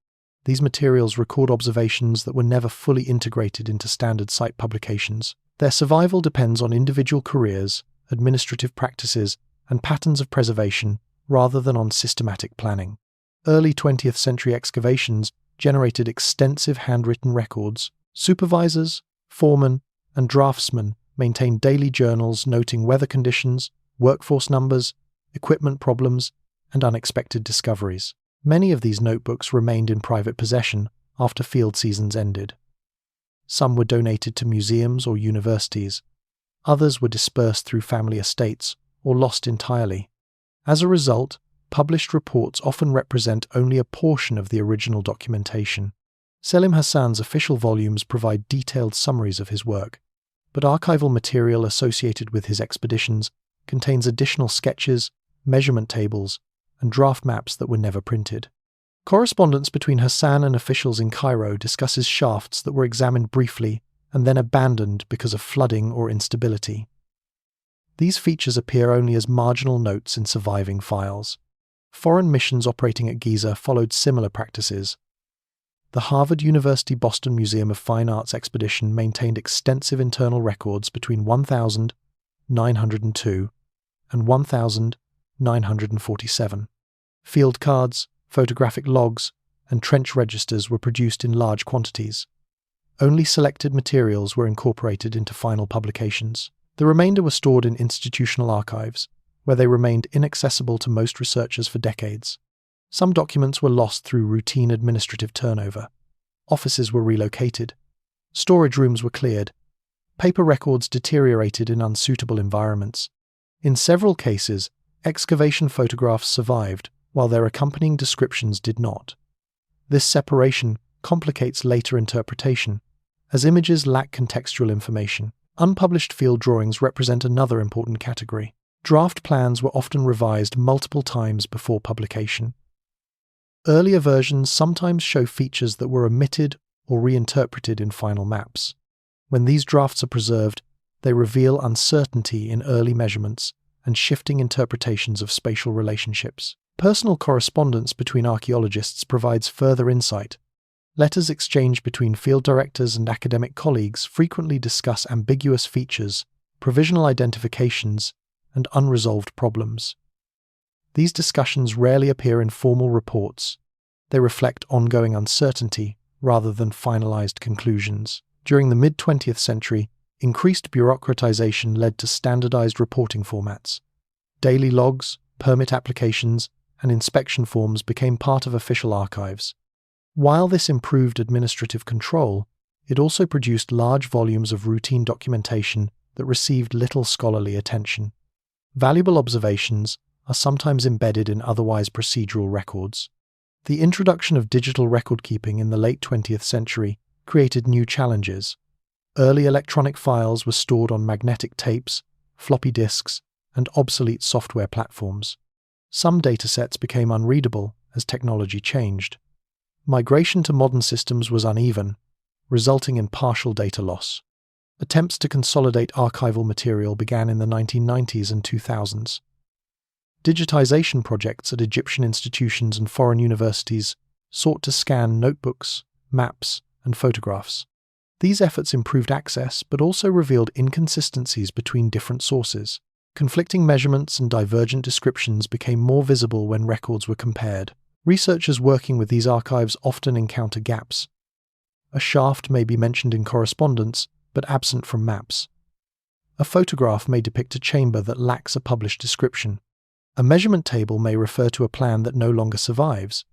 These materials record observations that were never fully integrated into standard site publications. Their survival depends on individual careers, administrative practices, and patterns of preservation rather than on systematic planning. Early 20th century excavations generated extensive handwritten records. Supervisors, foremen, and draftsmen maintained daily journals noting weather conditions, workforce numbers, equipment problems, and unexpected discoveries. Many of these notebooks remained in private possession after field seasons ended. Some were donated to museums or universities. Others were dispersed through family estates or lost entirely. As a result, published reports often represent only a portion of the original documentation. Selim Hassan's official volumes provide detailed summaries of his work, but archival material associated with his expeditions contains additional sketches, measurement tables, and draft maps that were never printed. Correspondence between Hassan and officials in Cairo discusses shafts that were examined briefly and then abandoned because of flooding or instability. These features appear only as marginal notes in surviving files. Foreign missions operating at Giza followed similar practices. The Harvard University Boston Museum of Fine Arts expedition maintained extensive internal records between 1902 and 1947. Field cards, photographic logs, and trench registers were produced in large quantities. Only selected materials were incorporated into final publications. The remainder were stored in institutional archives, where they remained inaccessible to most researchers for decades. Some documents were lost through routine administrative turnover. Offices were relocated. Storage rooms were cleared. Paper records deteriorated in unsuitable environments. In several cases, excavation photographs survived, while their accompanying descriptions did not. This separation complicates later interpretation, as images lack contextual information. Unpublished field drawings represent another important category. Draft plans were often revised multiple times before publication. Earlier versions sometimes show features that were omitted or reinterpreted in final maps. When these drafts are preserved, they reveal uncertainty in early measurements and shifting interpretations of spatial relationships. Personal correspondence between archaeologists provides further insight. Letters exchanged between field directors and academic colleagues frequently discuss ambiguous features, provisional identifications, and unresolved problems. These discussions rarely appear in formal reports. They reflect ongoing uncertainty rather than finalized conclusions. During the mid-20th century, increased bureaucratization led to standardized reporting formats. Daily logs, permit applications, and inspection forms became part of official archives. While this improved administrative control, it also produced large volumes of routine documentation that received little scholarly attention. Valuable observations are sometimes embedded in otherwise procedural records. The introduction of digital record-keeping in the late 20th century created new challenges. Early electronic files were stored on magnetic tapes, floppy disks, and obsolete software platforms. Some datasets became unreadable as technology changed. Migration to modern systems was uneven, resulting in partial data loss. Attempts to consolidate archival material began in the 1990s and 2000s. Digitization projects at Egyptian institutions and foreign universities sought to scan notebooks, maps, and photographs. These efforts improved access but also revealed inconsistencies between different sources. Conflicting measurements and divergent descriptions became more visible when records were compared. Researchers working with these archives often encounter gaps. A shaft may be mentioned in correspondence, but absent from maps. A photograph may depict a chamber that lacks a published description. A measurement table may refer to a plan that no longer survives.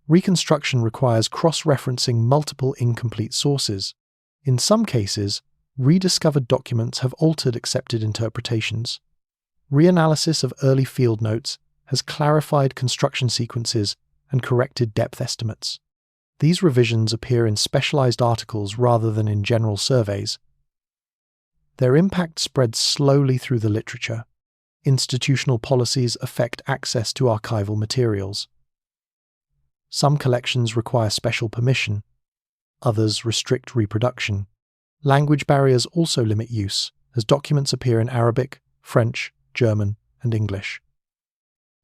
Reconstruction requires cross-referencing multiple incomplete sources. In some cases, rediscovered documents have altered accepted interpretations. Reanalysis of early field notes has clarified construction sequences and corrected depth estimates. These revisions appear in specialized articles rather than in general surveys. Their impact spreads slowly through the literature. Institutional policies affect access to archival materials. Some collections require special permission. Others restrict reproduction. Language barriers also limit use, as documents appear in Arabic, French, German, and English.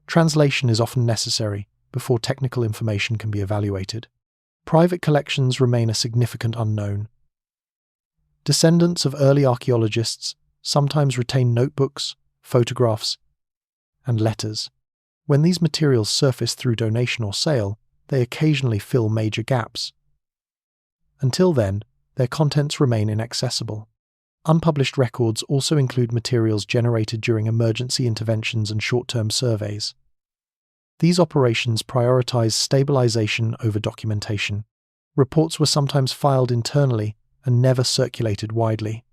Translation is often necessary before technical information can be evaluated. Private collections remain a significant unknown. Descendants of early archaeologists sometimes retain notebooks, photographs, and letters. When these materials surface through donation or sale, they occasionally fill major gaps. Until then, their contents remain inaccessible. Unpublished records also include materials generated during emergency interventions and short-term surveys. These operations prioritize stabilization over documentation. Reports were sometimes filed internally and never circulated widely.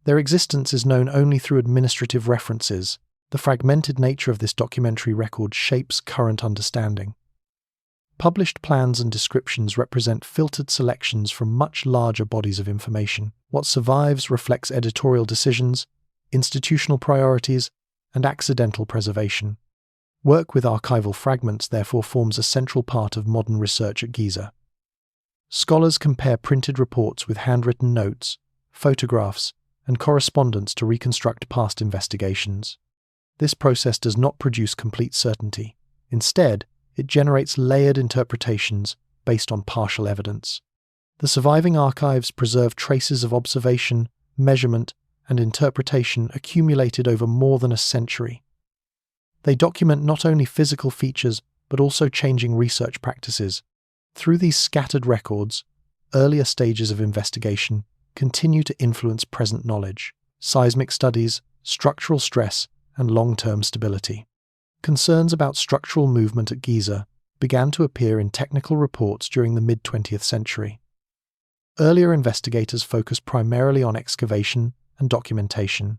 Their existence is known only through administrative references. The fragmented nature of this documentary record shapes current understanding. Published plans and descriptions represent filtered selections from much larger bodies of information. What survives reflects editorial decisions, institutional priorities, and accidental preservation. Work with archival fragments therefore forms a central part of modern research at Giza. Scholars compare printed reports with handwritten notes, photographs, and correspondence to reconstruct past investigations. This process does not produce complete certainty. Instead, it generates layered interpretations based on partial evidence. The surviving archives preserve traces of observation, measurement, and interpretation accumulated over more than a century. They document not only physical features, but also changing research practices. Through these scattered records, earlier stages of investigation continue to influence present knowledge, seismic studies, structural stress, and long-term stability. Concerns about structural movement at Giza began to appear in technical reports during the mid-20th century. Earlier investigators focused primarily on excavation and documentation.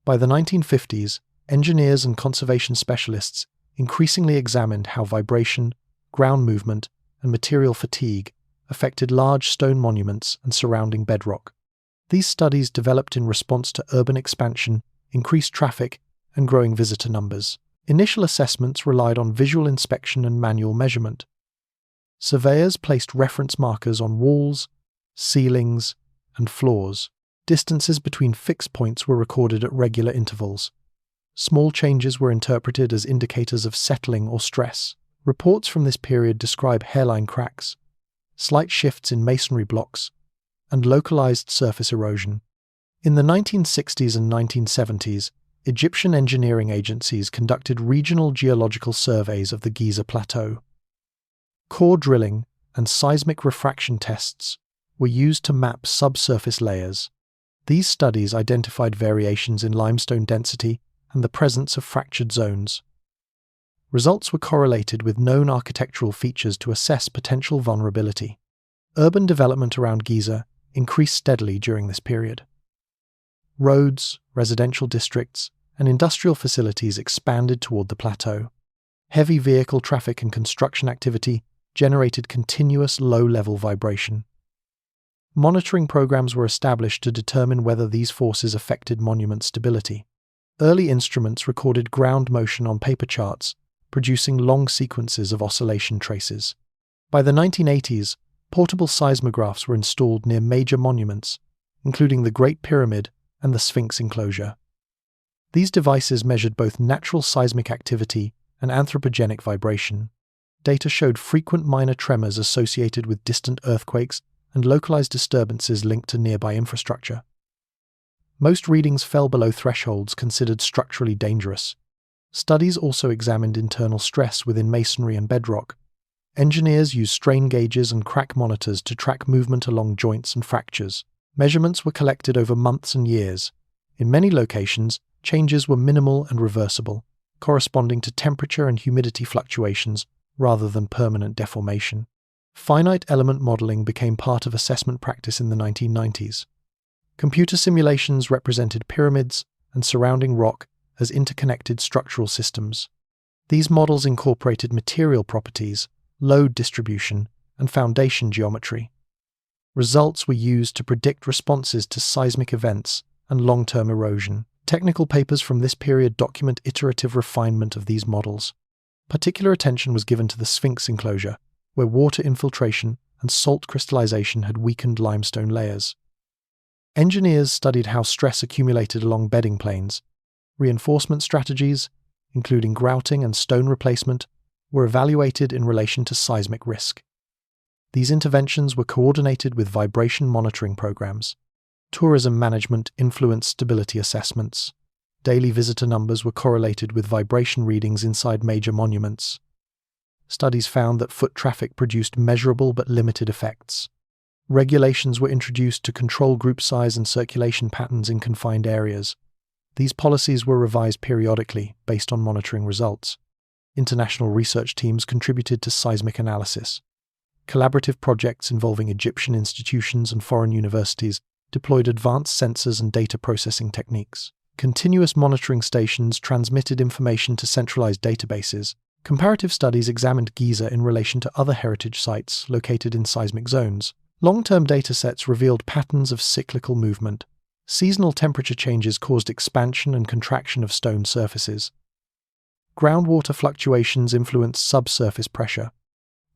By the 1950s, engineers and conservation specialists increasingly examined how vibration, ground movement, and material fatigue affected large stone monuments and surrounding bedrock. These studies developed in response to urban expansion, increased traffic, and growing visitor numbers. Initial assessments relied on visual inspection and manual measurement. Surveyors placed reference markers on walls, ceilings, and floors. Distances between fixed points were recorded at regular intervals. Small changes were interpreted as indicators of settling or stress. Reports from this period describe hairline cracks, slight shifts in masonry blocks, and localized surface erosion. In the 1960s and 1970s, Egyptian engineering agencies conducted regional geological surveys of the Giza Plateau. Core drilling and seismic refraction tests were used to map subsurface layers. These studies identified variations in limestone density and the presence of fractured zones. Results were correlated with known architectural features to assess potential vulnerability. Urban development around Giza increased steadily during this period. Roads, residential districts, and industrial facilities expanded toward the plateau. Heavy vehicle traffic and construction activity generated continuous low-level vibration. Monitoring programs were established to determine whether these forces affected monument stability. Early instruments recorded ground motion on paper charts, producing long sequences of oscillation traces. By the 1980s, portable seismographs were installed near major monuments, including the Great Pyramid and the Sphinx enclosure. These devices measured both natural seismic activity and anthropogenic vibration. Data showed frequent minor tremors associated with distant earthquakes and localized disturbances linked to nearby infrastructure. Most readings fell below thresholds considered structurally dangerous. Studies also examined internal stress within masonry and bedrock. Engineers used strain gauges and crack monitors to track movement along joints and fractures. Measurements were collected over months and years. In many locations, changes were minimal and reversible, corresponding to temperature and humidity fluctuations rather than permanent deformation. Finite element modeling became part of assessment practice in the 1990s. Computer simulations represented pyramids and surrounding rock as interconnected structural systems. These models incorporated material properties, load distribution, and foundation geometry. Results were used to predict responses to seismic events and long-term erosion. Technical papers from this period document iterative refinement of these models. Particular attention was given to the Sphinx enclosure, where water infiltration and salt crystallization had weakened limestone layers. Engineers studied how stress accumulated along bedding planes. Reinforcement strategies, including grouting and stone replacement, were evaluated in relation to seismic risk. These interventions were coordinated with vibration monitoring programs. Tourism management influenced stability assessments. Daily visitor numbers were correlated with vibration readings inside major monuments. Studies found that foot traffic produced measurable but limited effects. Regulations were introduced to control group size and circulation patterns in confined areas. These policies were revised periodically based on monitoring results. International research teams contributed to seismic analysis. Collaborative projects involving Egyptian institutions and foreign universities deployed advanced sensors and data processing techniques. Continuous monitoring stations transmitted information to centralized databases. Comparative studies examined Giza in relation to other heritage sites located in seismic zones. Long-term datasets revealed patterns of cyclical movement. Seasonal temperature changes caused expansion and contraction of stone surfaces. Groundwater fluctuations influenced subsurface pressure.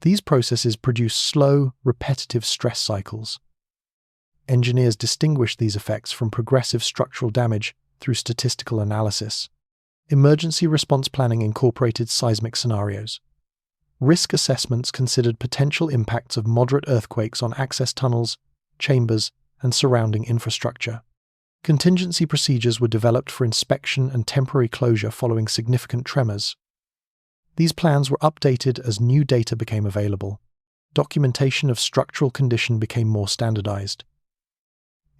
These processes produce slow, repetitive stress cycles. Engineers distinguished these effects from progressive structural damage through statistical analysis. Emergency response planning incorporated seismic scenarios. Risk assessments considered potential impacts of moderate earthquakes on access tunnels, chambers, and surrounding infrastructure. Contingency procedures were developed for inspection and temporary closure following significant tremors. These plans were updated as new data became available. Documentation of structural condition became more standardized.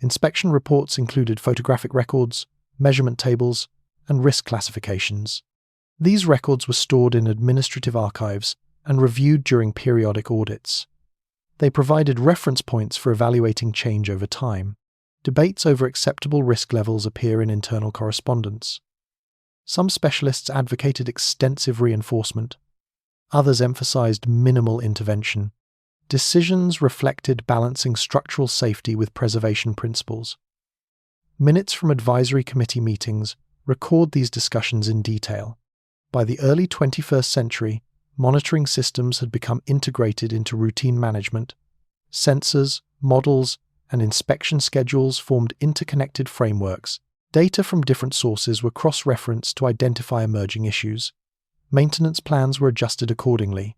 Inspection reports included photographic records, measurement tables, and risk classifications. These records were stored in administrative archives and reviewed during periodic audits. They provided reference points for evaluating change over time. Debates over acceptable risk levels appear in internal correspondence. Some specialists advocated extensive reinforcement. Others emphasized minimal intervention. Decisions reflected balancing structural safety with preservation principles. Minutes from advisory committee meetings record these discussions in detail. By the early 21st century, monitoring systems had become integrated into routine management. Sensors, models, and inspection schedules formed interconnected frameworks. Data from different sources were cross-referenced to identify emerging issues. Maintenance plans were adjusted accordingly.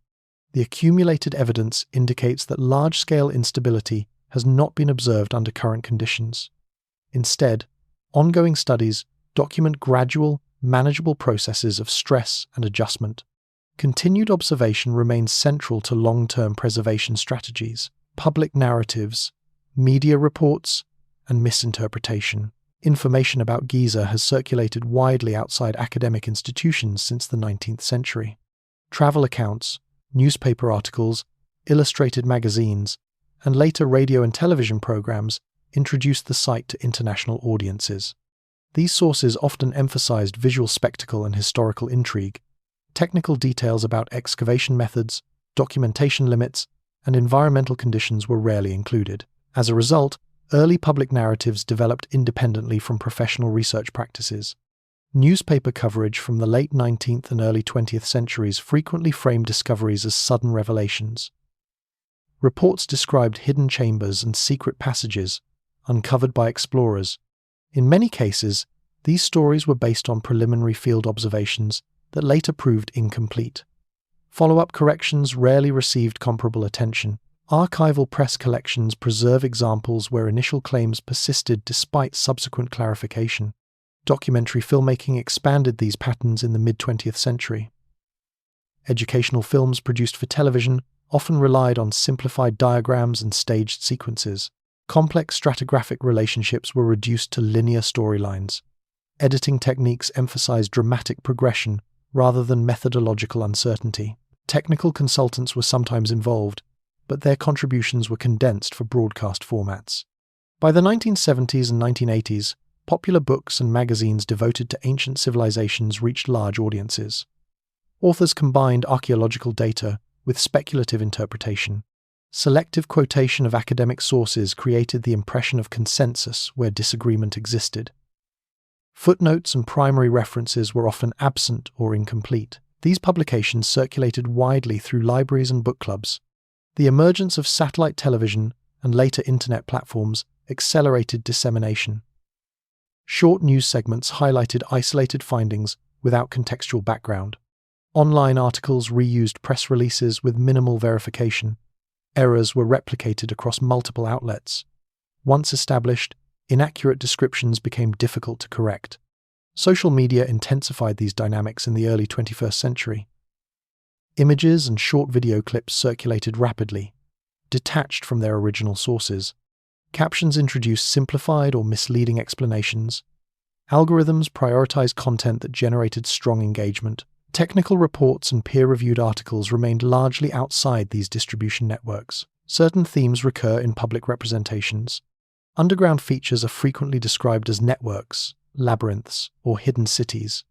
The accumulated evidence indicates that large-scale instability has not been observed under current conditions. Instead, ongoing studies document gradual, manageable processes of stress and adjustment. Continued observation remains central to long-term preservation strategies. Public narratives, media reports, and misinterpretation. Information about Giza has circulated widely outside academic institutions since the 19th century. Travel accounts, newspaper articles, illustrated magazines, and later radio and television programs introduced the site to international audiences. These sources often emphasized visual spectacle and historical intrigue. Technical details about excavation methods, documentation limits, and environmental conditions were rarely included. As a result, early public narratives developed independently from professional research practices. Newspaper coverage from the late 19th and early 20th centuries frequently framed discoveries as sudden revelations. Reports described hidden chambers and secret passages uncovered by explorers. In many cases, these stories were based on preliminary field observations that later proved incomplete. Follow-up corrections rarely received comparable attention. Archival press collections preserve examples where initial claims persisted despite subsequent clarification. Documentary filmmaking expanded these patterns in the mid-20th century. Educational films produced for television often relied on simplified diagrams and staged sequences. Complex stratigraphic relationships were reduced to linear storylines. Editing techniques emphasized dramatic progression rather than methodological uncertainty. Technical consultants were sometimes involved, but their contributions were condensed for broadcast formats. By the 1970s and 1980s, popular books and magazines devoted to ancient civilizations reached large audiences. Authors combined archaeological data with speculative interpretation. Selective quotation of academic sources created the impression of consensus where disagreement existed. Footnotes and primary references were often absent or incomplete. These publications circulated widely through libraries and book clubs. The emergence of satellite television and later internet platforms accelerated dissemination. Short news segments highlighted isolated findings without contextual background. Online articles reused press releases with minimal verification. Errors were replicated across multiple outlets. Once established, inaccurate descriptions became difficult to correct. Social media intensified these dynamics in the early 21st century. Images and short video clips circulated rapidly, detached from their original sources. Captions introduced simplified or misleading explanations. Algorithms prioritized content that generated strong engagement. Technical reports and peer-reviewed articles remained largely outside these distribution networks. Certain themes recur in public representations. Underground features are frequently described as networks, labyrinths, or hidden cities.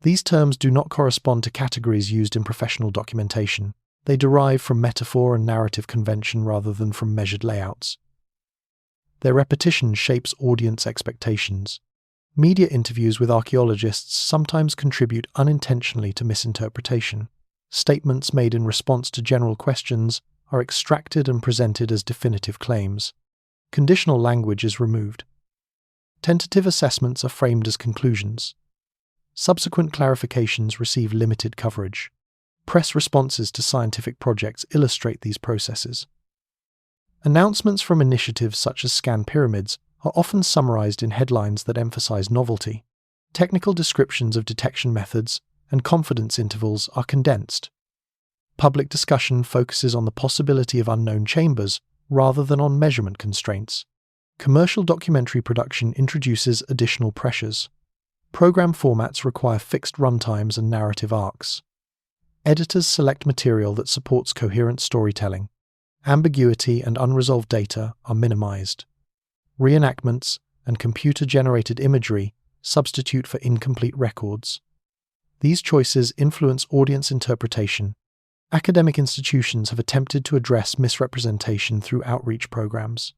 These terms do not correspond to categories used in professional documentation. They derive from metaphor and narrative convention rather than from measured layouts. Their repetition shapes audience expectations. Media interviews with archaeologists sometimes contribute unintentionally to misinterpretation. Statements made in response to general questions are extracted and presented as definitive claims. Conditional language is removed. Tentative assessments are framed as conclusions. Subsequent clarifications receive limited coverage. Press responses to scientific projects illustrate these processes. Announcements from initiatives such as Scan Pyramids are often summarized in headlines that emphasize novelty. Technical descriptions of detection methods and confidence intervals are condensed. Public discussion focuses on the possibility of unknown chambers rather than on measurement constraints. Commercial documentary production introduces additional pressures. Program formats require fixed runtimes and narrative arcs. Editors select material that supports coherent storytelling. Ambiguity and unresolved data are minimized. Reenactments and computer-generated imagery substitute for incomplete records. These choices influence audience interpretation. Academic institutions have attempted to address misrepresentation through outreach programs.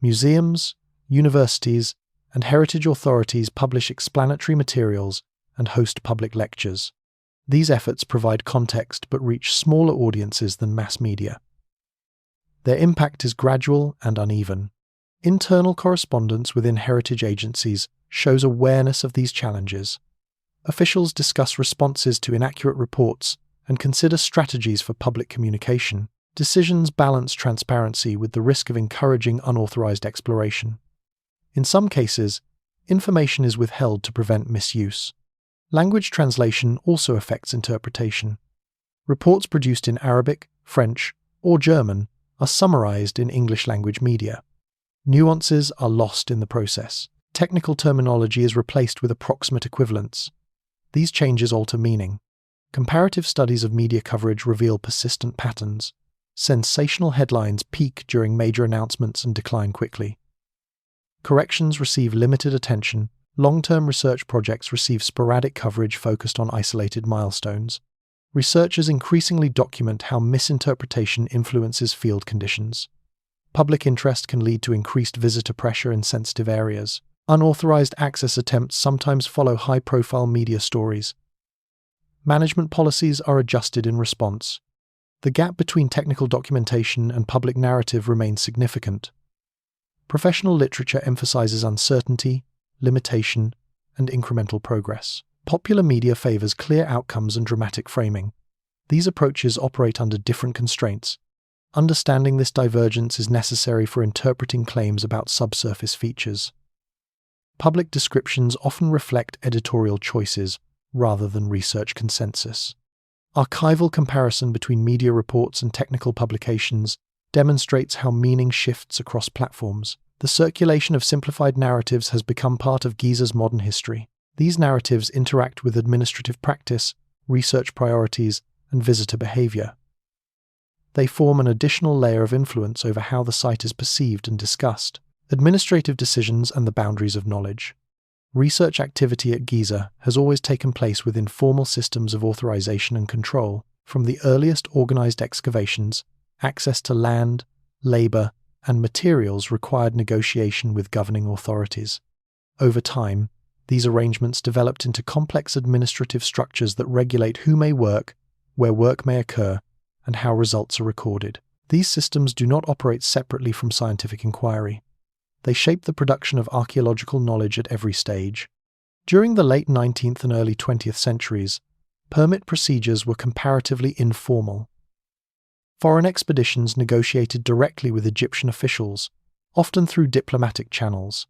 Museums, universities, and heritage authorities publish explanatory materials and host public lectures. These efforts provide context but reach smaller audiences than mass media. Their impact is gradual and uneven. Internal correspondence within heritage agencies shows awareness of these challenges. Officials discuss responses to inaccurate reports and consider strategies for public communication. Decisions balance transparency with the risk of encouraging unauthorized exploration. In some cases, information is withheld to prevent misuse. Language translation also affects interpretation. Reports produced in Arabic, French, or German are summarized in English-language media. Nuances are lost in the process. Technical terminology is replaced with approximate equivalents. These changes alter meaning. Comparative studies of media coverage reveal persistent patterns. Sensational headlines peak during major announcements and decline quickly. Corrections receive limited attention. Long-term research projects receive sporadic coverage focused on isolated milestones. Researchers increasingly document how misinterpretation influences field conditions. Public interest can lead to increased visitor pressure in sensitive areas. Unauthorized access attempts sometimes follow high-profile media stories. Management policies are adjusted in response. The gap between technical documentation and public narrative remains significant. Professional literature emphasizes uncertainty, limitation, and incremental progress. Popular media favors clear outcomes and dramatic framing. These approaches operate under different constraints. Understanding this divergence is necessary for interpreting claims about subsurface features. Public descriptions often reflect editorial choices rather than research consensus. Archival comparison between media reports and technical publications demonstrates how meaning shifts across platforms. The circulation of simplified narratives has become part of Giza's modern history. These narratives interact with administrative practice, research priorities, and visitor behavior. They form an additional layer of influence over how the site is perceived and discussed. Administrative decisions and the boundaries of knowledge. Research activity at Giza has always taken place within formal systems of authorization and control. From the earliest organized excavations, access to land, labor, and materials required negotiation with governing authorities. Over time, these arrangements developed into complex administrative structures that regulate who may work, where work may occur, and how results are recorded. These systems do not operate separately from scientific inquiry. They shape the production of archaeological knowledge at every stage. During the late 19th and early 20th centuries, permit procedures were comparatively informal. Foreign expeditions negotiated directly with Egyptian officials, often through diplomatic channels.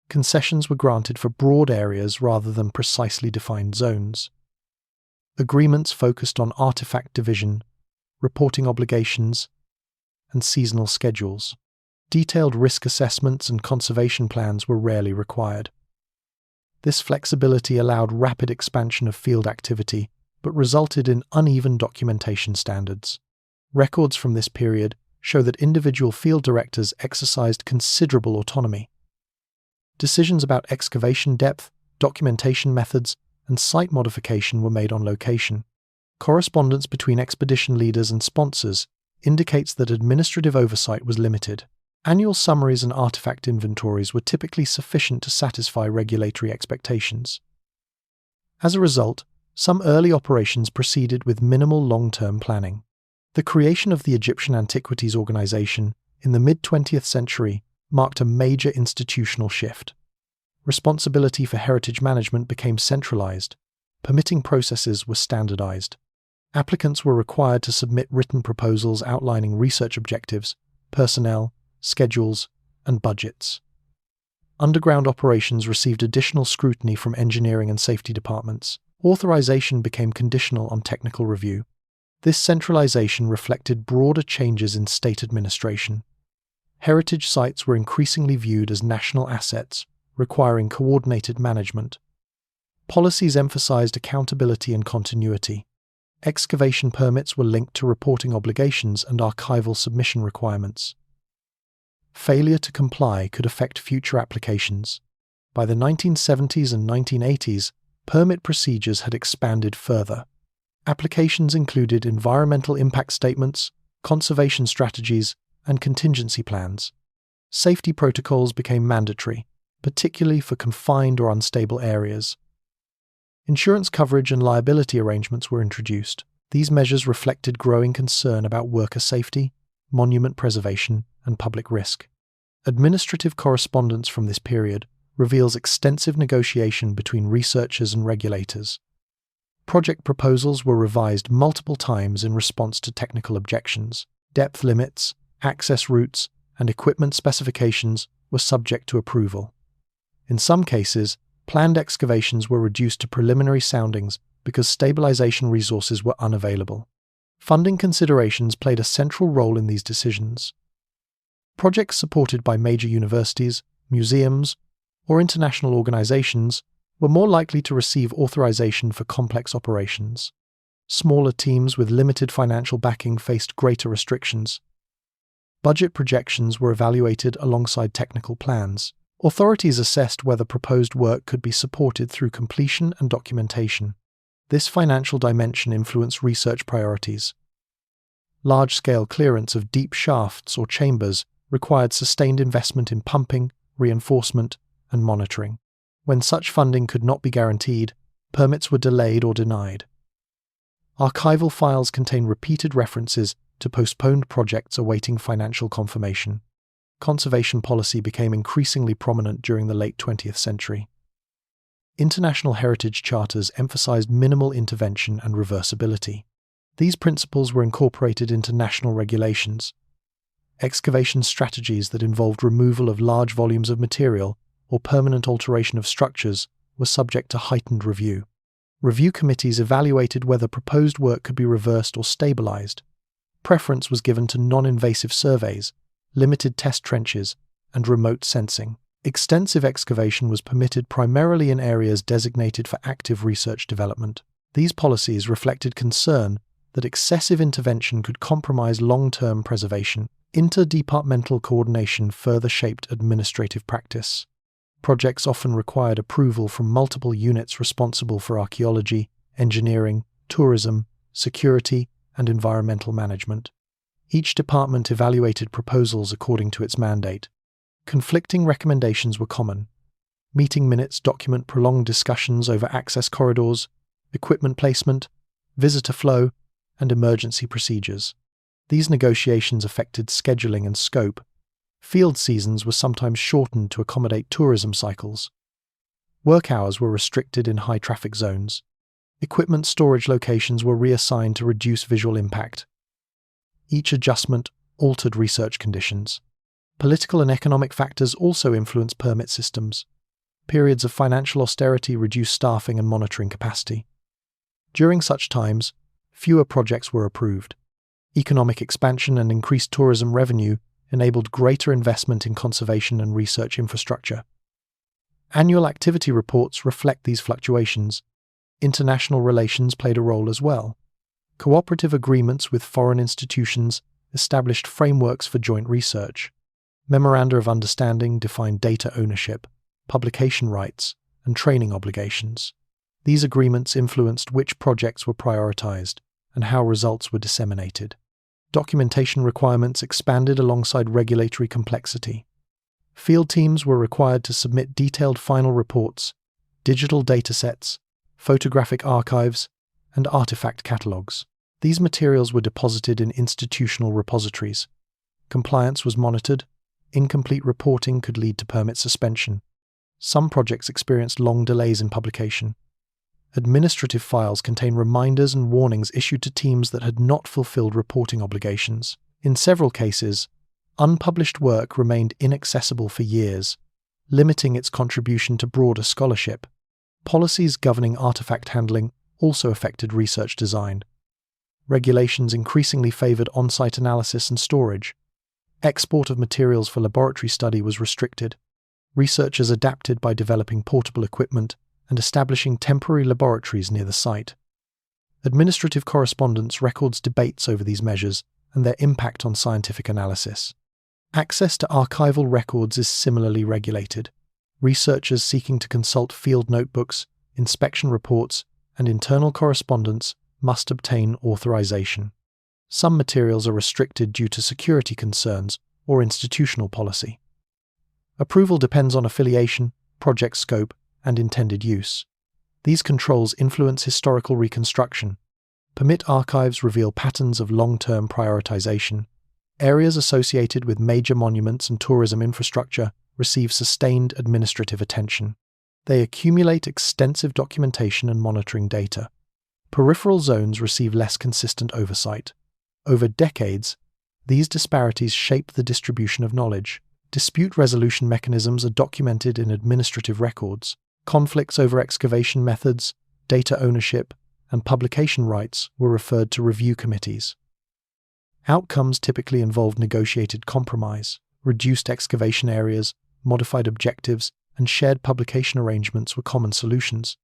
Concessions were granted for broad areas rather than precisely defined zones. Agreements focused on artifact division, reporting obligations, and seasonal schedules. Detailed risk assessments and conservation plans were rarely required. This flexibility allowed rapid expansion of field activity, but resulted in uneven documentation standards. Records from this period show that individual field directors exercised considerable autonomy. Decisions about excavation depth, documentation methods, and site modification were made on location. Correspondence between expedition leaders and sponsors indicates that administrative oversight was limited. Annual summaries and artifact inventories were typically sufficient to satisfy regulatory expectations. As a result, some early operations proceeded with minimal long-term planning. The creation of the Egyptian Antiquities Organization in the mid-20th century marked a major institutional shift. Responsibility for heritage management became centralized. Permitting processes were standardized. Applicants were required to submit written proposals outlining research objectives, personnel, schedules, and budgets. Underground operations received additional scrutiny from engineering and safety departments. Authorization became conditional on technical review. This centralization reflected broader changes in state administration. Heritage sites were increasingly viewed as national assets, requiring coordinated management. Policies emphasized accountability and continuity. Excavation permits were linked to reporting obligations and archival submission requirements. Failure to comply could affect future applications. By the 1970s and 1980s, permit procedures had expanded further. Applications included environmental impact statements, conservation strategies, and contingency plans. Safety protocols became mandatory, particularly for confined or unstable areas. Insurance coverage and liability arrangements were introduced. These measures reflected growing concern about worker safety, monument preservation, and public risk. Administrative correspondence from this period reveals extensive negotiation between researchers and regulators. Project proposals were revised multiple times in response to technical objections. Depth limits, access routes, and equipment specifications were subject to approval. In some cases, planned excavations were reduced to preliminary soundings because stabilization resources were unavailable. Funding considerations played a central role in these decisions. Projects supported by major universities, museums, or international organizations were more likely to receive authorization for complex operations. Smaller teams with limited financial backing faced greater restrictions. Budget projections were evaluated alongside technical plans. Authorities assessed whether proposed work could be supported through completion and documentation. This financial dimension influenced research priorities. Large-scale clearance of deep shafts or chambers required sustained investment in pumping, reinforcement, and monitoring. When such funding could not be guaranteed, permits were delayed or denied. Archival files contain repeated references to postponed projects awaiting financial confirmation. Conservation policy became increasingly prominent during the late 20th century. International heritage charters emphasized minimal intervention and reversibility. These principles were incorporated into national regulations. Excavation strategies that involved removal of large volumes of material or permanent alteration of structures were subject to heightened review. Review committees evaluated whether proposed work could be reversed or stabilized. Preference was given to non-invasive surveys, limited test trenches, and remote sensing. Extensive excavation was permitted primarily in areas designated for active research development. These policies reflected concern that excessive intervention could compromise long-term preservation. Interdepartmental coordination further shaped administrative practice. Projects often required approval from multiple units responsible for archaeology, engineering, tourism, security, and environmental management. Each department evaluated proposals according to its mandate. Conflicting recommendations were common. Meeting minutes document prolonged discussions over access corridors, equipment placement, visitor flow, and emergency procedures. These negotiations affected scheduling and scope. Field seasons were sometimes shortened to accommodate tourism cycles. Work hours were restricted in high-traffic zones. Equipment storage locations were reassigned to reduce visual impact. Each adjustment altered research conditions. Political and economic factors also influenced permit systems. Periods of financial austerity reduced staffing and monitoring capacity. During such times, fewer projects were approved. Economic expansion and increased tourism revenue enabled greater investment in conservation and research infrastructure. Annual activity reports reflect these fluctuations. International relations played a role as well. Cooperative agreements with foreign institutions established frameworks for joint research. Memoranda of Understanding defined data ownership, publication rights, and training obligations. These agreements influenced which projects were prioritized and how results were disseminated. Documentation requirements expanded alongside regulatory complexity. Field teams were required to submit detailed final reports, digital datasets, photographic archives, and artifact catalogues. These materials were deposited in institutional repositories. Compliance was monitored. Incomplete reporting could lead to permit suspension. Some projects experienced long delays in publication. Administrative files contain reminders and warnings issued to teams that had not fulfilled reporting obligations. In several cases, unpublished work remained inaccessible for years, limiting its contribution to broader scholarship. Policies governing artifact handling also affected research design. Regulations increasingly favored on-site analysis and storage. Export of materials for laboratory study was restricted. Researchers adapted by developing portable equipment and establishing temporary laboratories near the site. Administrative correspondence records debates over these measures and their impact on scientific analysis. Access to archival records is similarly regulated. Researchers seeking to consult field notebooks, inspection reports, and internal correspondence must obtain authorization. Some materials are restricted due to security concerns or institutional policy. Approval depends on affiliation, project scope, and intended use. These controls influence historical reconstruction. Permit archives reveal patterns of long-term prioritization. Areas associated with major monuments and tourism infrastructure receive sustained administrative attention. They accumulate extensive documentation and monitoring data. Peripheral zones receive less consistent oversight. Over decades, these disparities shape the distribution of knowledge. Dispute resolution mechanisms are documented in administrative records. Conflicts over excavation methods, data ownership, and publication rights were referred to review committees. Outcomes typically involved negotiated compromise. Reduced excavation areas, modified objectives, and shared publication arrangements were common solutions.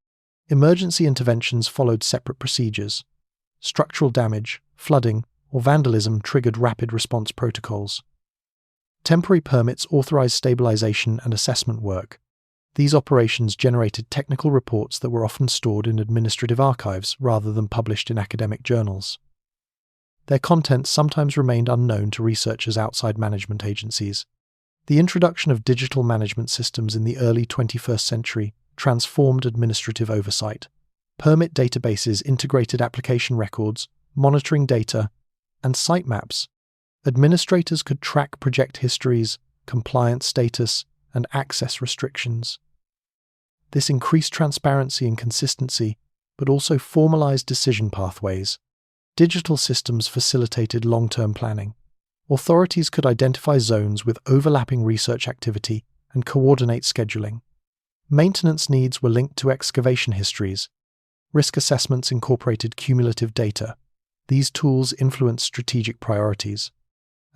Emergency interventions followed separate procedures. structural damage, flooding, or vandalism triggered rapid response protocols. Temporary permits authorized stabilization and assessment work. These operations generated technical reports that were often stored in administrative archives rather than published in academic journals. Their contents sometimes remained unknown to researchers outside management agencies. The introduction of digital management systems in the early 21st century transformed administrative oversight. Permit databases integrated application records, monitoring data, and sitemaps. Administrators could track project histories, compliance status, and access restrictions. This increased transparency and consistency, but also formalized decision pathways. Digital systems facilitated long-term planning. Authorities could identify zones with overlapping research activity and coordinate scheduling. Maintenance needs were linked to excavation histories. Risk assessments incorporated cumulative data. These tools influenced strategic priorities.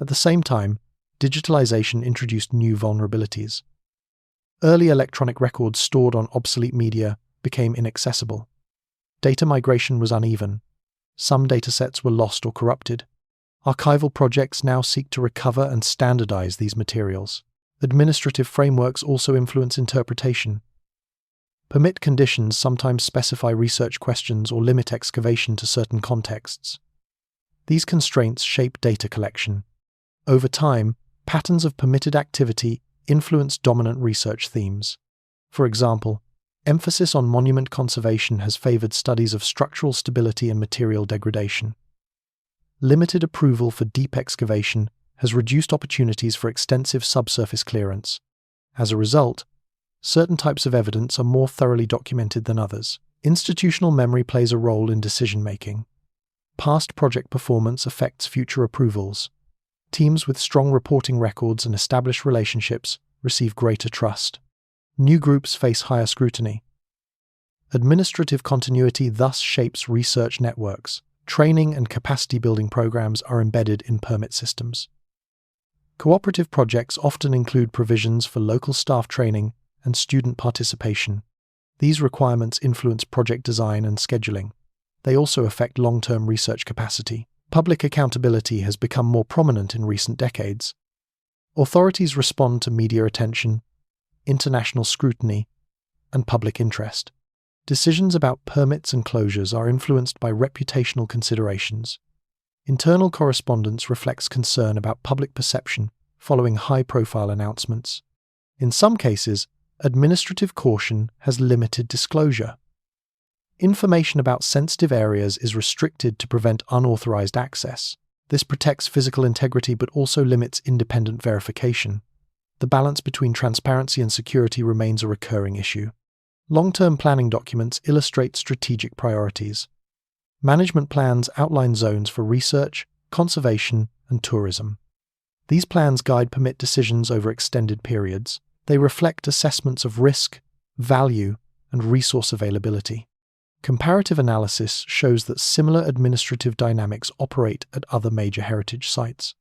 At the same time, digitalization introduced new vulnerabilities. Early electronic records stored on obsolete media became inaccessible. Data migration was uneven. Some datasets were lost or corrupted. Archival projects now seek to recover and standardize these materials. Administrative frameworks also influence interpretation. Permit conditions sometimes specify research questions or limit excavation to certain contexts. These constraints shape data collection. Over time, patterns of permitted activity influence dominant research themes. For example, emphasis on monument conservation has favored studies of structural stability and material degradation. Limited approval for deep excavation has reduced opportunities for extensive subsurface clearance. As a result, certain types of evidence are more thoroughly documented than others. Institutional memory plays a role in decision-making. Past project performance affects future approvals. Teams with strong reporting records and established relationships receive greater trust. New groups face higher scrutiny. Administrative continuity thus shapes research networks. Training and capacity-building programs are embedded in permit systems. Cooperative projects often include provisions for local staff training and student participation. These requirements influence project design and scheduling. They also affect long-term research capacity. Public accountability has become more prominent in recent decades. Authorities respond to media attention, international scrutiny, and public interest. Decisions about permits and closures are influenced by reputational considerations. Internal correspondence reflects concern about public perception following high-profile announcements. In some cases, administrative caution has limited disclosure. Information about sensitive areas is restricted to prevent unauthorized access. This protects physical integrity but also limits independent verification. The balance between transparency and security remains a recurring issue. Long-term planning documents illustrate strategic priorities. Management plans outline zones for research, conservation, and tourism. These plans guide permit decisions over extended periods. They reflect assessments of risk, value, and resource availability. Comparative analysis shows that similar administrative dynamics operate at other major heritage sites.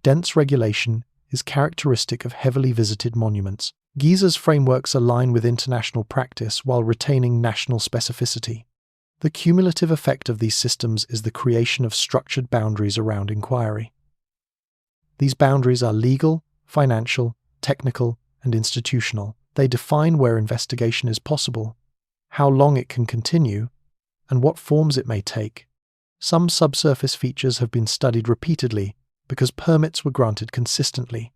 Dense regulation is characteristic of heavily visited monuments. Giza's frameworks align with international practice while retaining national specificity. The cumulative effect of these systems is the creation of structured boundaries around inquiry. These boundaries are legal, financial, technical, and institutional. They define where investigation is possible, how long it can continue, and what forms it may take. Some subsurface features have been studied repeatedly because permits were granted consistently.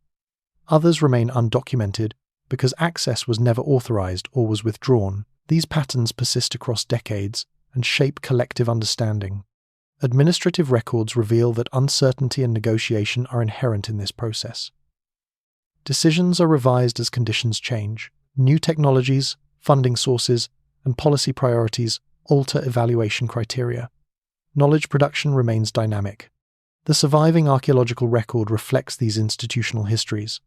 Others remain undocumented because access was never authorized or was withdrawn. These patterns persist across decades and shape collective understanding. Administrative records reveal that uncertainty and negotiation are inherent in this process. Decisions are revised as conditions change. New technologies, funding sources, and policy priorities alter evaluation criteria. Knowledge production remains dynamic. The surviving archaeological record reflects these institutional histories.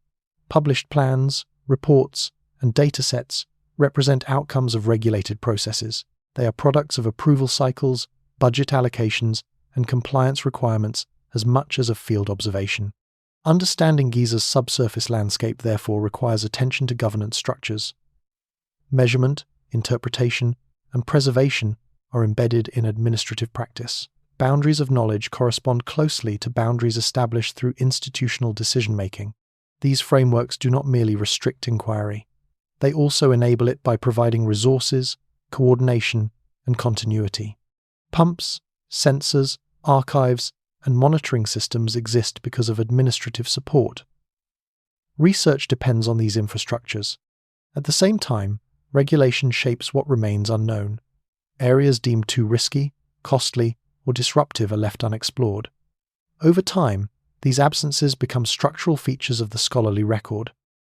Published plans, reports, and datasets represent outcomes of regulated processes. They are products of approval cycles, budget allocations, and compliance requirements as much as of field observation. Understanding Giza's subsurface landscape therefore requires attention to governance structures. Measurement, interpretation, and preservation are embedded in administrative practice. Boundaries of knowledge correspond closely to boundaries established through institutional decision-making. These frameworks do not merely restrict inquiry. They also enable it by providing resources, coordination, and continuity. Pumps, sensors, archives, and monitoring systems exist because of administrative support. Research depends on these infrastructures. At the same time, regulation shapes what remains unknown. Areas deemed too risky, costly, or disruptive are left unexplored. Over time, these absences become structural features of the scholarly record.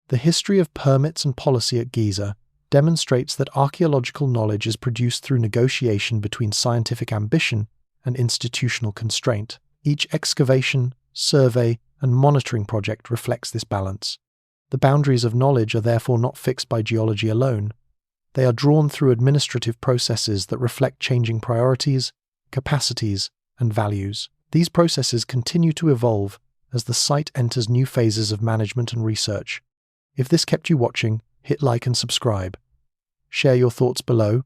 The history of permits and policy at Giza demonstrates that archaeological knowledge is produced through negotiation between scientific ambition and institutional constraint. Each excavation, survey, and monitoring project reflects this balance. The boundaries of knowledge are therefore not fixed by geology alone. They are drawn through administrative processes that reflect changing priorities, capacities, and values. These processes continue to evolve as the site enters new phases of management and research. If this kept you watching, hit like and subscribe. Share your thoughts below,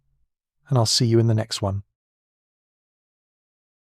and I'll see you in the next one.